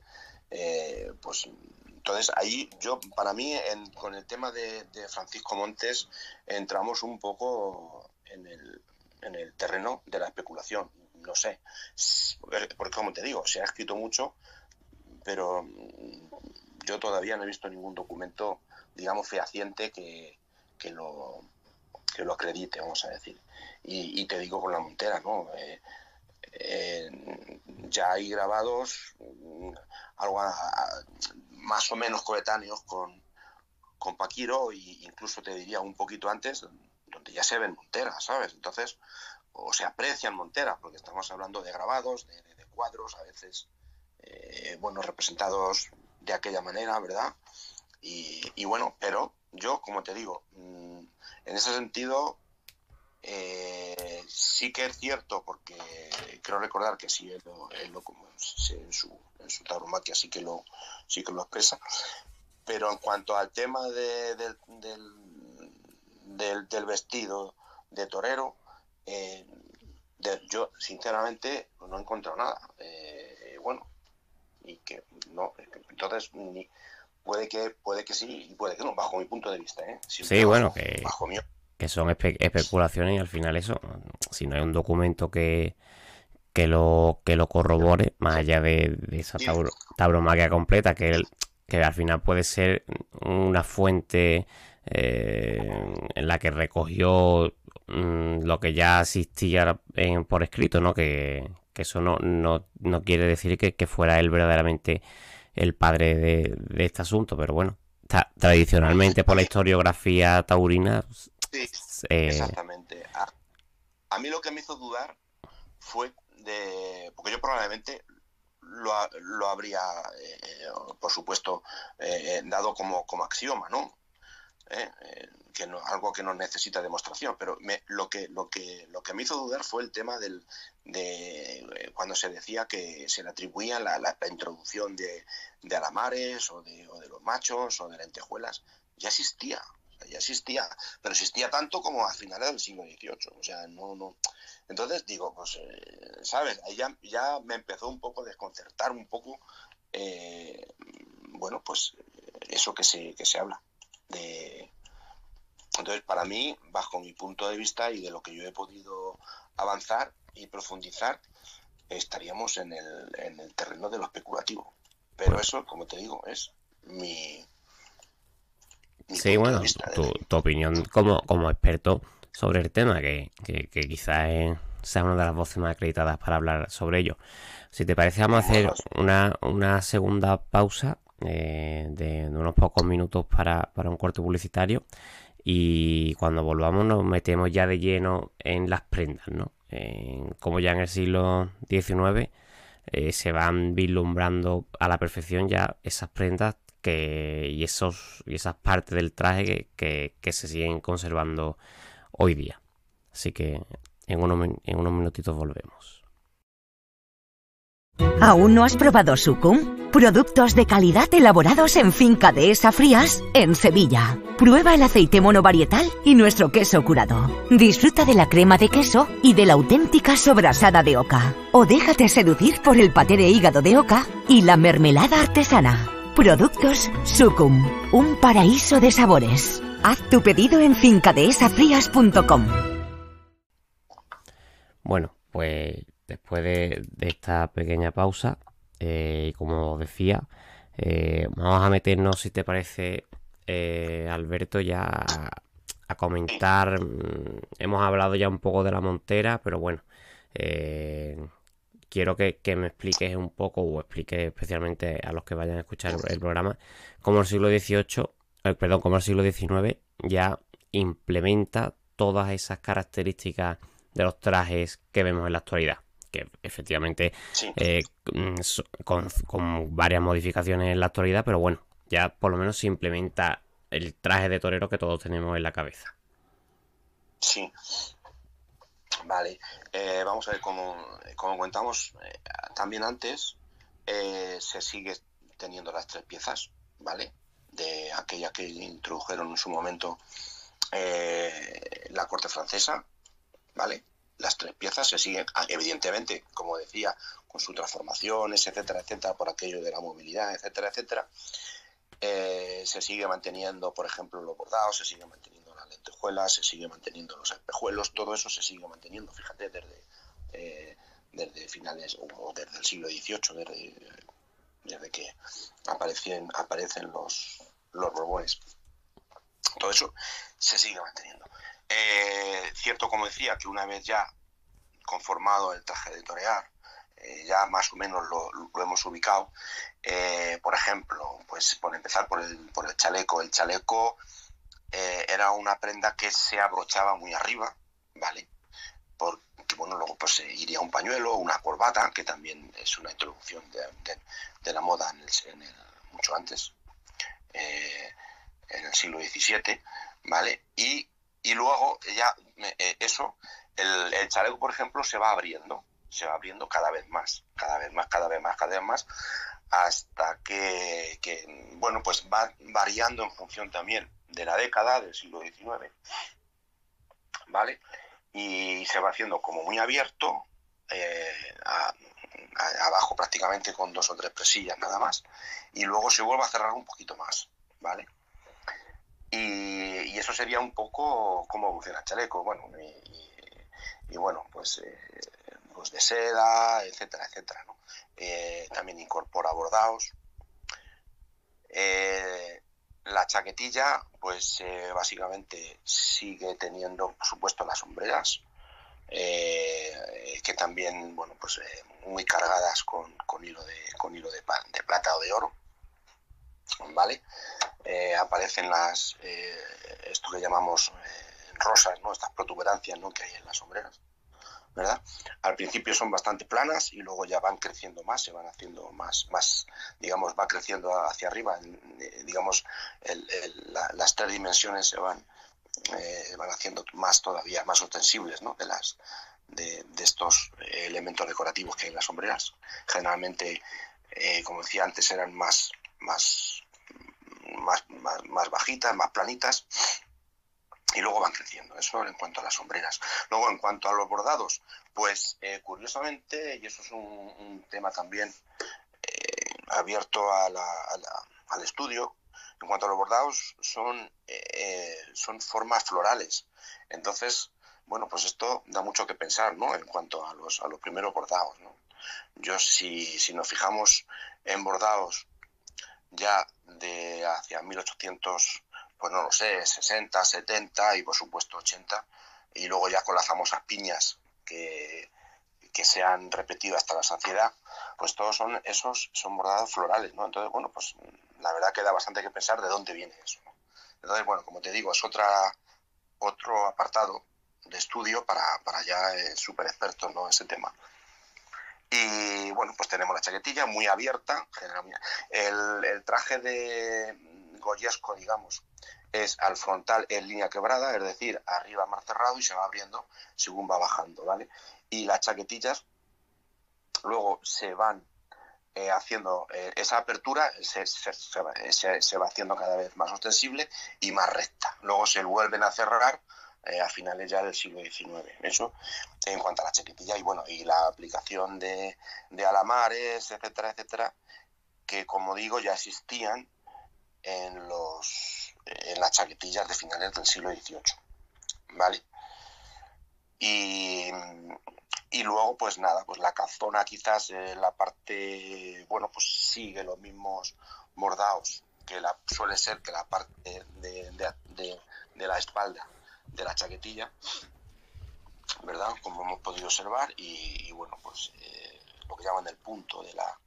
pues entonces ahí para mí, con el tema de Francisco Montes, entramos un poco en el terreno de la especulación. No sé, porque como te digo, se ha escrito mucho, pero yo todavía no he visto ningún documento, digamos, fehaciente que lo acredite, vamos a decir. Y te digo con la montera, ¿no? Ya hay grabados algo más o menos coetáneos con Paquiro, e incluso te diría un poquito antes, donde ya se ven monteras, ¿sabes? Entonces, o se aprecian monteras, porque estamos hablando de grabados, de cuadros, a veces bueno, representados de aquella manera, ¿verdad? Y bueno, pero yo, como te digo, en ese sentido, sí que es cierto, porque creo recordar que sí, en su tauromaquia sí que lo expresa, pero en cuanto al tema del vestido de torero, yo sinceramente no he encontrado nada. Bueno, y que no, entonces puede que sí y puede que no, bajo mi punto de vista,
Sí, bueno, que
bajo mi...
son especulaciones y al final eso, si no hay un documento que lo corrobore, más allá de esa tauromaquia completa, que al final puede ser una fuente en la que recogió lo que ya existía por escrito, ¿no? Que eso no quiere decir que fuera él verdaderamente el padre de este asunto, pero bueno, tradicionalmente por la historiografía taurina.
Sí, exactamente. A mí lo que me hizo dudar fue porque yo probablemente lo habría, por supuesto, dado como axioma, ¿no? Que no, algo que no necesita demostración, pero lo que me hizo dudar fue el tema de cuando se decía que se le atribuía la introducción de alamares o de los machos o de lentejuelas. Ya existía, pero existía tanto como a finales del siglo XVIII, o sea, no. Entonces digo, pues, ¿sabes? Ahí ya me empezó un poco a desconcertar un poco, bueno, pues eso que se habla. Entonces, para mí, bajo mi punto de vista y de lo que yo he podido avanzar y profundizar, estaríamos en el terreno de lo especulativo. Pero eso, como te digo, es mi
sí, bueno, tu opinión como experto sobre el tema, que quizás sea una de las voces más acreditadas para hablar sobre ello. Si te parece, vamos a hacer una segunda pausa de unos pocos minutos para un corte publicitario, y cuando volvamos nos metemos ya de lleno en las prendas, ¿no? Como ya en el siglo XIX se van vislumbrando a la perfección ya esas prendas y esas partes del traje que se siguen conservando hoy día. Así que en unos minutitos volvemos.
¿Aún no has probado Sucum? Productos de calidad elaborados en Finca Dehesa Frías, en Sevilla. Prueba el aceite monovarietal y nuestro queso curado. Disfruta de la crema de queso y de la auténtica sobrasada de oca. O déjate seducir por el paté de hígado de oca y la mermelada artesana. Productos Sucum, un paraíso de sabores. Haz tu pedido en fincadehesafrías.com.
Bueno, pues después de esta pequeña pausa, como decía, vamos a meternos, si te parece, Alberto, ya a comentar. Hemos hablado ya un poco de la montera, pero bueno, quiero que me expliques un poco, o explique especialmente a los que vayan a escuchar el programa, cómo el siglo cómo el siglo XIX ya implementa todas esas características de los trajes que vemos en la actualidad, que efectivamente
Sí.
con varias modificaciones en la actualidad, pero bueno, ya por lo menos se implementa el traje de torero que todos tenemos en la cabeza.
Sí. Vale, vamos a ver, como comentamos también antes, se sigue teniendo las tres piezas, ¿vale? De aquella que introdujeron en su momento la corte francesa, ¿vale? Las tres piezas se siguen, evidentemente, como decía, con sus transformaciones, etcétera, etcétera, por aquello de la movilidad, etcétera, etcétera. Se sigue manteniendo, por ejemplo, los bordados, se sigue manteniendo las lentejuelas, se sigue manteniendo los espejuelos, todo eso se sigue manteniendo, fíjate, desde finales o desde el siglo XVIII, desde que aparecen los Borbones. Todo eso se sigue manteniendo. Cierto, como decía, que una vez ya conformado el traje de torear, ya más o menos lo hemos ubicado. Por ejemplo, pues por empezar por el chaleco. El chaleco era una prenda que se abrochaba muy arriba, ¿vale? Porque, bueno, luego pues iría un pañuelo, una corbata, que también es una introducción de la moda mucho antes, en el siglo XVII, ¿vale? Y luego ya eso, el chaleco, por ejemplo, se va abriendo cada vez más, hasta que bueno, pues va variando en función también de la década del siglo XIX, ¿vale? y se va haciendo como muy abierto, abajo prácticamente con 2 o 3 presillas nada más, y luego se vuelve a cerrar un poquito más, ¿vale? Y eso sería un poco cómo evoluciona el chaleco. Bueno, y bueno, pues de seda, etcétera, etcétera, ¿no? También incorpora bordados. La chaquetilla, pues básicamente sigue teniendo, por supuesto, las sombreras, que también, bueno, pues muy cargadas con hilo de plata o de oro, ¿vale? Aparecen esto que llamamos rosas, ¿no? Estas protuberancias, ¿no?, que hay en las sombreras, ¿verdad? Al principio son bastante planas y luego ya van creciendo más, se van haciendo más, digamos, va creciendo hacia arriba, digamos, las 3 dimensiones se van haciendo todavía más ostensibles, ¿no?, de estos elementos decorativos que hay en las sombreras. Generalmente, como decía antes, eran más bajitas, más planitas, y luego van creciendo. Eso en cuanto a las sombreras. Luego, en cuanto a los bordados, pues curiosamente, y eso es un tema también abierto al estudio, en cuanto a los bordados, son formas florales. Entonces, bueno, pues esto da mucho que pensar, ¿no?, en cuanto a los primeros bordados, ¿no? Yo, si nos fijamos en bordados ya de hacia 1800, pues no lo sé, 60, 70 y por supuesto 80, y luego ya con las famosas piñas que se han repetido hasta la saciedad, pues todos son bordados florales, ¿no? Entonces, bueno, pues la verdad que da bastante que pensar de dónde viene eso, ¿no? Entonces, bueno, como te digo, es otro apartado de estudio para ya súper expertos, ¿no?, en ese tema. Y bueno, pues tenemos la chaquetilla muy abierta. El traje de Goyesco, digamos, es al frontal en línea quebrada, es decir, arriba más cerrado y se va abriendo según va bajando, ¿vale? Y las chaquetillas luego se van haciendo, esa apertura se va haciendo cada vez más ostensible y más recta. Luego se vuelven a cerrar a finales ya del siglo XIX. Eso en cuanto a la chaquetilla. Y bueno, y la aplicación de alamares, etcétera, etcétera, que como digo ya existían en las chaquetillas de finales del siglo XVIII, ¿vale? Y luego, pues nada, pues la calzona quizás la parte, bueno, pues sigue los mismos bordados que suele ser que la parte de la espalda de la chaquetilla, ¿verdad?, como hemos podido observar, y bueno, pues lo que llaman el punto de la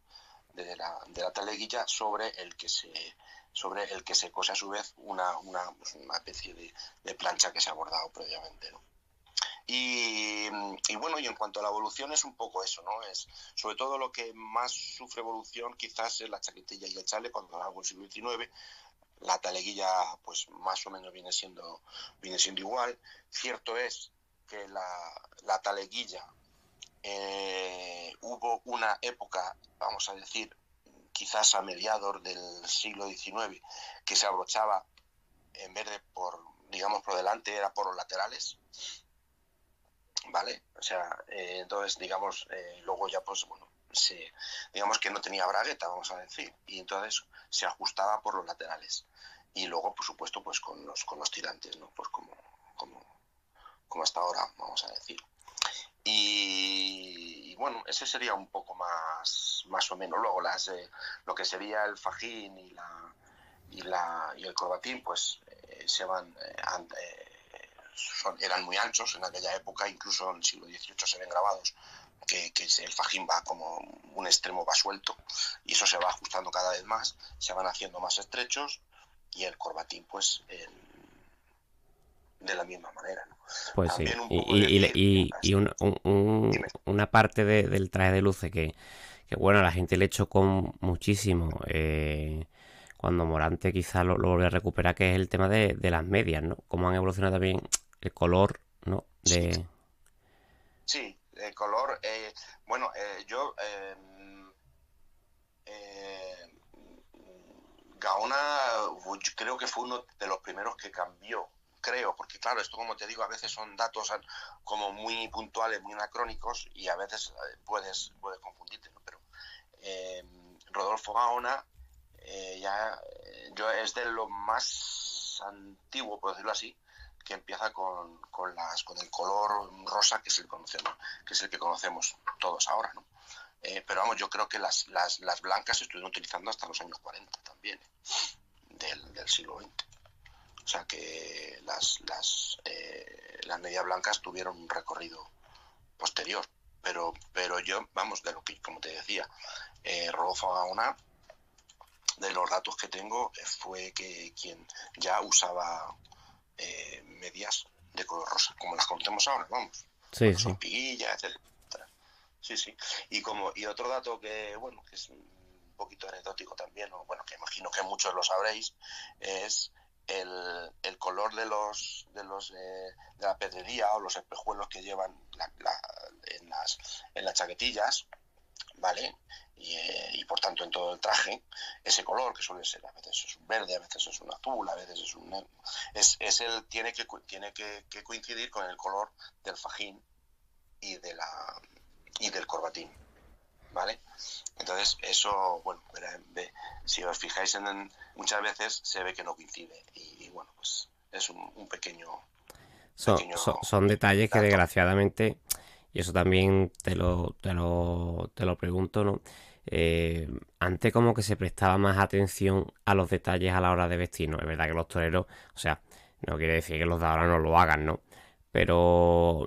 taleguilla sobre el que se cose a su vez una especie de plancha que se ha bordado previamente, ¿no? Y bueno, y en cuanto a la evolución es un poco eso, ¿no? Es sobre todo lo que más sufre evolución quizás es la chaquetilla y el chale cuando hablamos del siglo XIX. La taleguilla pues más o menos viene siendo igual. Cierto es que la taleguilla hubo una época, vamos a decir, quizás a mediados del siglo XIX, que se abrochaba en vez de por delante, era por los laterales, ¿vale? O sea, entonces, digamos, luego ya, pues, bueno, digamos que no tenía bragueta, vamos a decir, y entonces se ajustaba por los laterales. Y luego, por supuesto, pues con los tirantes, ¿no? Pues como hasta ahora, vamos a decir. Y bueno, ese sería un poco más o menos. Luego lo que sería el fajín y el corbatín, pues eran muy anchos en aquella época, incluso en el siglo XVIII se ven grabados que el fajín va como un extremo va suelto y eso se va ajustando cada vez más, se van haciendo más estrechos, y el corbatín pues de la misma manera, ¿no?
Pues
también
sí,
un poco decir,
una parte del traje de luces que bueno, la gente le chocó muchísimo cuando Morante quizás lo volvió a recuperar, que es el tema de las medias, ¿no? Cómo han evolucionado también el color, ¿no?
Sí, el color, bueno, yo Gaona, yo creo que fue uno de los primeros que cambió creo, porque claro, esto como te digo, a veces son datos como muy puntuales, muy anacrónicos, y a veces puedes confundirte, ¿no? Pero Rodolfo Gaona es de lo más antiguo, por decirlo así, que empieza con el color rosa, que es el que conocemos todos ahora, ¿no? Pero vamos, yo creo que las blancas se estuvieron utilizando hasta los años 40 también, del siglo XX. O sea que las medias blancas tuvieron un recorrido posterior. Pero yo, vamos, de lo que, como te decía, Rodolfo Gaona, de los datos que tengo, fue quien ya usaba medias de color rosa, como las conocemos ahora, vamos.
Sí,
Son
sí.
piguillas, etcétera. Sí. Y otro dato que, bueno, que es un poquito anecdótico también, o bueno, que imagino que muchos lo sabréis, es el color de la pedrería o los espejuelos que llevan en las chaquetillas, ¿vale? Y por tanto en todo el traje, ese color, que suele ser, a veces es un verde, a veces es un azul, a veces es un negro, tiene que coincidir con el color del fajín y del corbatín, ¿vale? Entonces eso, bueno, si os fijáis muchas veces se ve que no coincide, y bueno, pues es un pequeño
Son detalles que
dato.
desgraciadamente, y eso también te lo pregunto, ¿no? Antes como que se prestaba más atención a los detalles a la hora de vestir, ¿no? Es verdad que los toreros, o sea, no quiere decir que los de ahora no lo hagan, ¿no? Pero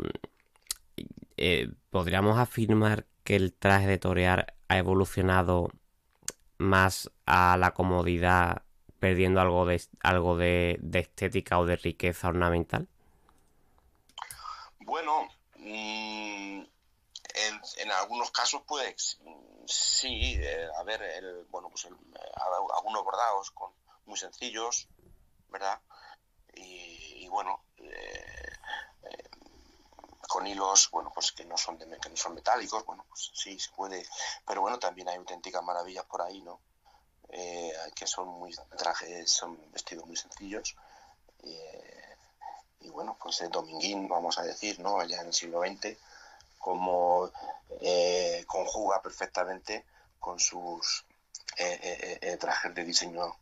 podríamos afirmar que el traje de torear ha evolucionado más a la comodidad, perdiendo algo de estética o de riqueza ornamental.
Bueno, en algunos casos, pues sí, a ver, algunos bordados muy sencillos, ¿verdad? Y bueno, con hilos, bueno, pues que no son metálicos, bueno, pues sí, se puede, pero bueno, también hay auténticas maravillas por ahí, ¿no? Que son vestidos muy sencillos, y bueno, pues el Dominguín, vamos a decir, ¿no? Allá en el siglo XX, como conjuga perfectamente con sus trajes de diseño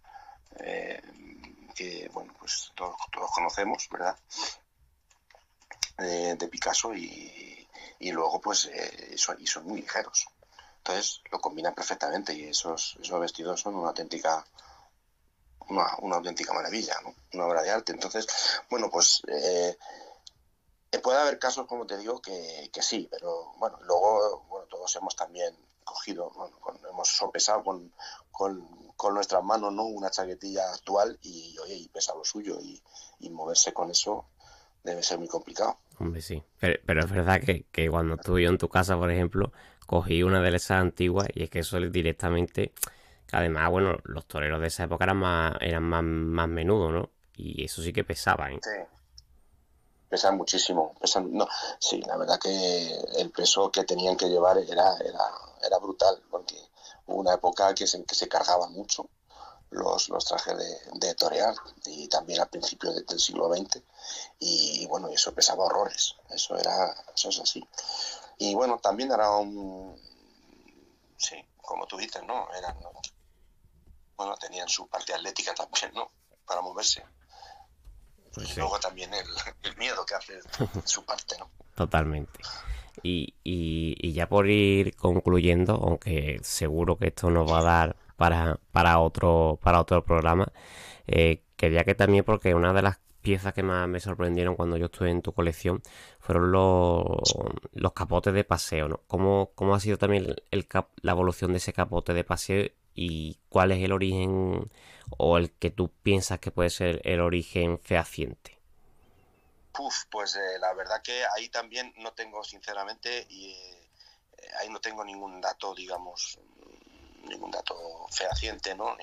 que, bueno, pues todos conocemos, ¿verdad? De Picasso, y luego pues son muy ligeros. Entonces lo combinan perfectamente, y esos vestidos son una auténtica maravilla, ¿no? Una obra de arte. Entonces, bueno, pues puede haber casos, como te digo, que sí, pero bueno, luego, bueno, todos hemos también cogido, bueno, hemos sopesado con nuestras manos, ¿no? Una chaquetilla actual, y oye, y pesa lo suyo, y moverse con eso debe ser muy complicado.
Hombre, sí. Pero es verdad que cuando estuve yo en tu casa, por ejemplo, cogí una de esas antiguas, y es que eso es directamente... Que además, bueno, los toreros de esa época eran más menudos, ¿no? Y eso sí que pesaba, ¿eh?
Sí. Pesan muchísimo. No, sí, la verdad que el peso que tenían que llevar era brutal, porque hubo una época que se cargaban mucho los trajes de torear, y también al principio del siglo XX, y bueno, eso pesaba horrores, eso es así. Y bueno, también sí, como tú dices, ¿no? Bueno, tenían su parte atlética también, ¿no? Para moverse.
Pues
Y
sí.
luego también el miedo que hace su parte, ¿no?
Totalmente. Y ya por ir concluyendo, aunque seguro que esto nos va a dar para otro programa, quería que también, porque una de las piezas que más me sorprendieron cuando yo estuve en tu colección fueron los capotes de paseo, ¿no? ¿Cómo ha sido también la evolución de ese capote de paseo, y cuál es el origen, o el que tú piensas que puede ser el origen fehaciente?
Pues la verdad que ahí también no tengo, sinceramente, y ahí no tengo ningún dato, digamos, ningún dato fehaciente, ¿no?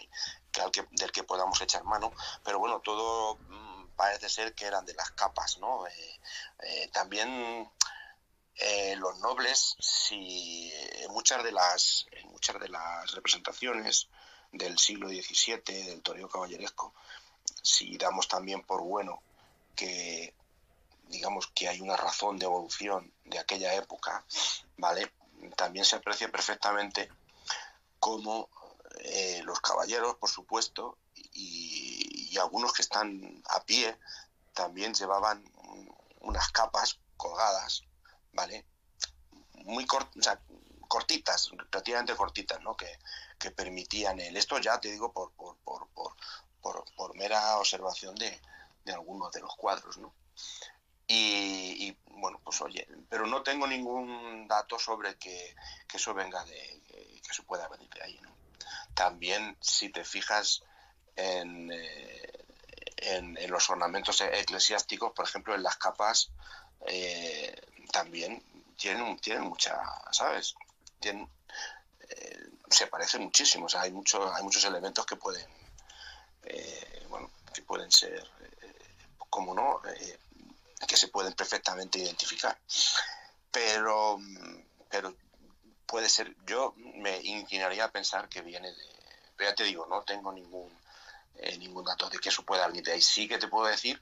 Del que podamos echar mano, pero bueno, todo parece ser que eran de las capas, ¿no? También los nobles, si en muchas de las representaciones del siglo XVII, del toreo caballeresco, si damos también por bueno que digamos que hay una razón de evolución de aquella época, ¿vale? También se aprecia perfectamente cómo los caballeros, por supuesto, y algunos que están a pie, también llevaban unas capas colgadas, ¿vale? Muy cortitas, relativamente cortitas, ¿no? Que permitían esto ya te digo por mera observación de algunos de los cuadros, ¿no? Y bueno, pues oye, pero no tengo ningún dato sobre que eso venga que eso pueda venir de ahí, ¿no? También, si te fijas en los ornamentos eclesiásticos, por ejemplo, en las capas, también tienen mucha, ¿sabes? Se parecen muchísimo, o sea, hay muchos elementos que pueden, que pueden ser, como no, que se pueden perfectamente identificar. Pero puede ser, yo me inclinaría a pensar que viene pero ya te digo, no tengo ningún dato de que eso pueda venir de ahí. Sí que te puedo decir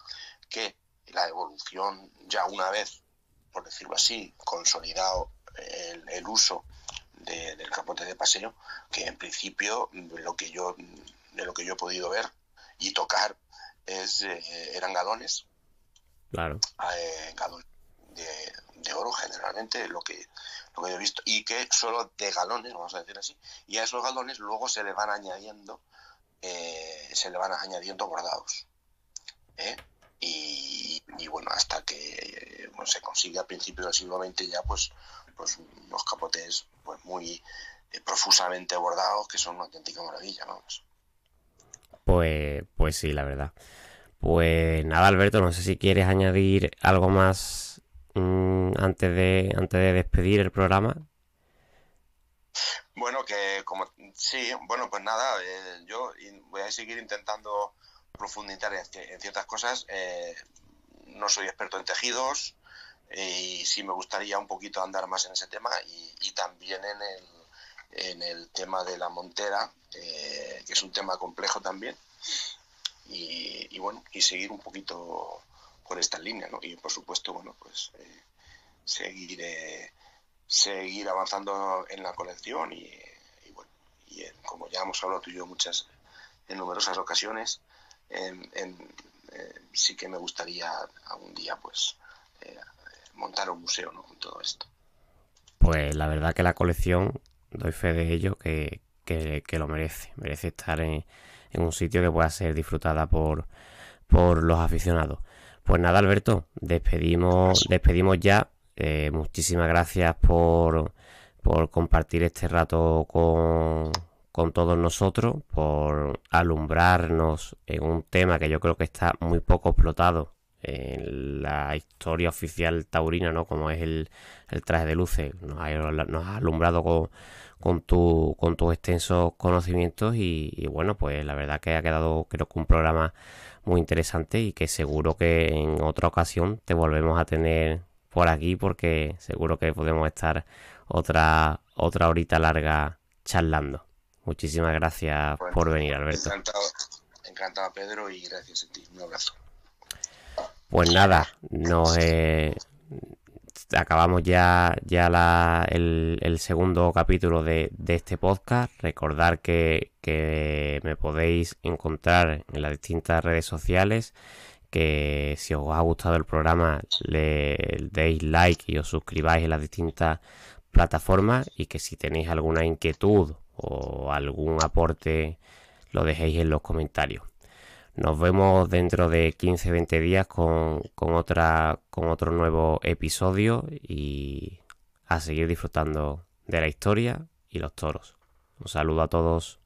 que la evolución, ya una vez, por decirlo así, consolidado el uso del capote de paseo, que en principio de lo que yo he podido ver y tocar eran galones.
Claro.
Galones de oro, generalmente, lo que yo he visto, y que solo de galones, vamos a decir así, y a esos galones luego se le van añadiendo bordados, y bueno, hasta que se consigue a principios del siglo XX ya pues unos capotes pues muy profusamente bordados, que son una auténtica maravilla, vamos.
Pues sí, la verdad. Pues nada, Alberto, no sé si quieres añadir algo más antes de despedir el programa.
Bueno, pues nada, yo voy a seguir intentando profundizar en ciertas cosas. No soy experto en tejidos y sí me gustaría un poquito andar más en ese tema y también en el tema de la montera, que es un tema complejo también. Y bueno, y seguir un poquito por esta línea, ¿no? Y por supuesto, bueno, pues seguir avanzando en la colección y bueno, como ya hemos hablado tú y yo en numerosas ocasiones, sí que me gustaría algún día pues montar un museo, ¿no? Con todo esto.
Pues la verdad que la colección, doy fe de ello, que lo merece estar en un sitio que pueda ser disfrutada por los aficionados. Pues nada, Alberto, despedimos ya. Muchísimas gracias por compartir este rato con todos nosotros, por alumbrarnos en un tema que yo creo que está muy poco explotado en la historia oficial taurina, ¿no? Como es el traje de luces. Nos ha alumbrado con tus extensos conocimientos y bueno, pues la verdad que ha quedado, creo que un programa muy interesante y que seguro que en otra ocasión te volvemos a tener por aquí, porque seguro que podemos estar otra horita larga charlando. Muchísimas gracias por venir, Alberto.
Encantado, Pedro, y gracias a ti. Un abrazo.
Pues nada, acabamos ya el segundo capítulo de este podcast. Recordar que me podéis encontrar en las distintas redes sociales, que si os ha gustado el programa le deis like y os suscribáis en las distintas plataformas, y que si tenéis alguna inquietud o algún aporte lo dejéis en los comentarios. Nos vemos dentro de 15-20 días con otro nuevo episodio, y a seguir disfrutando de la historia y los toros. Un saludo a todos.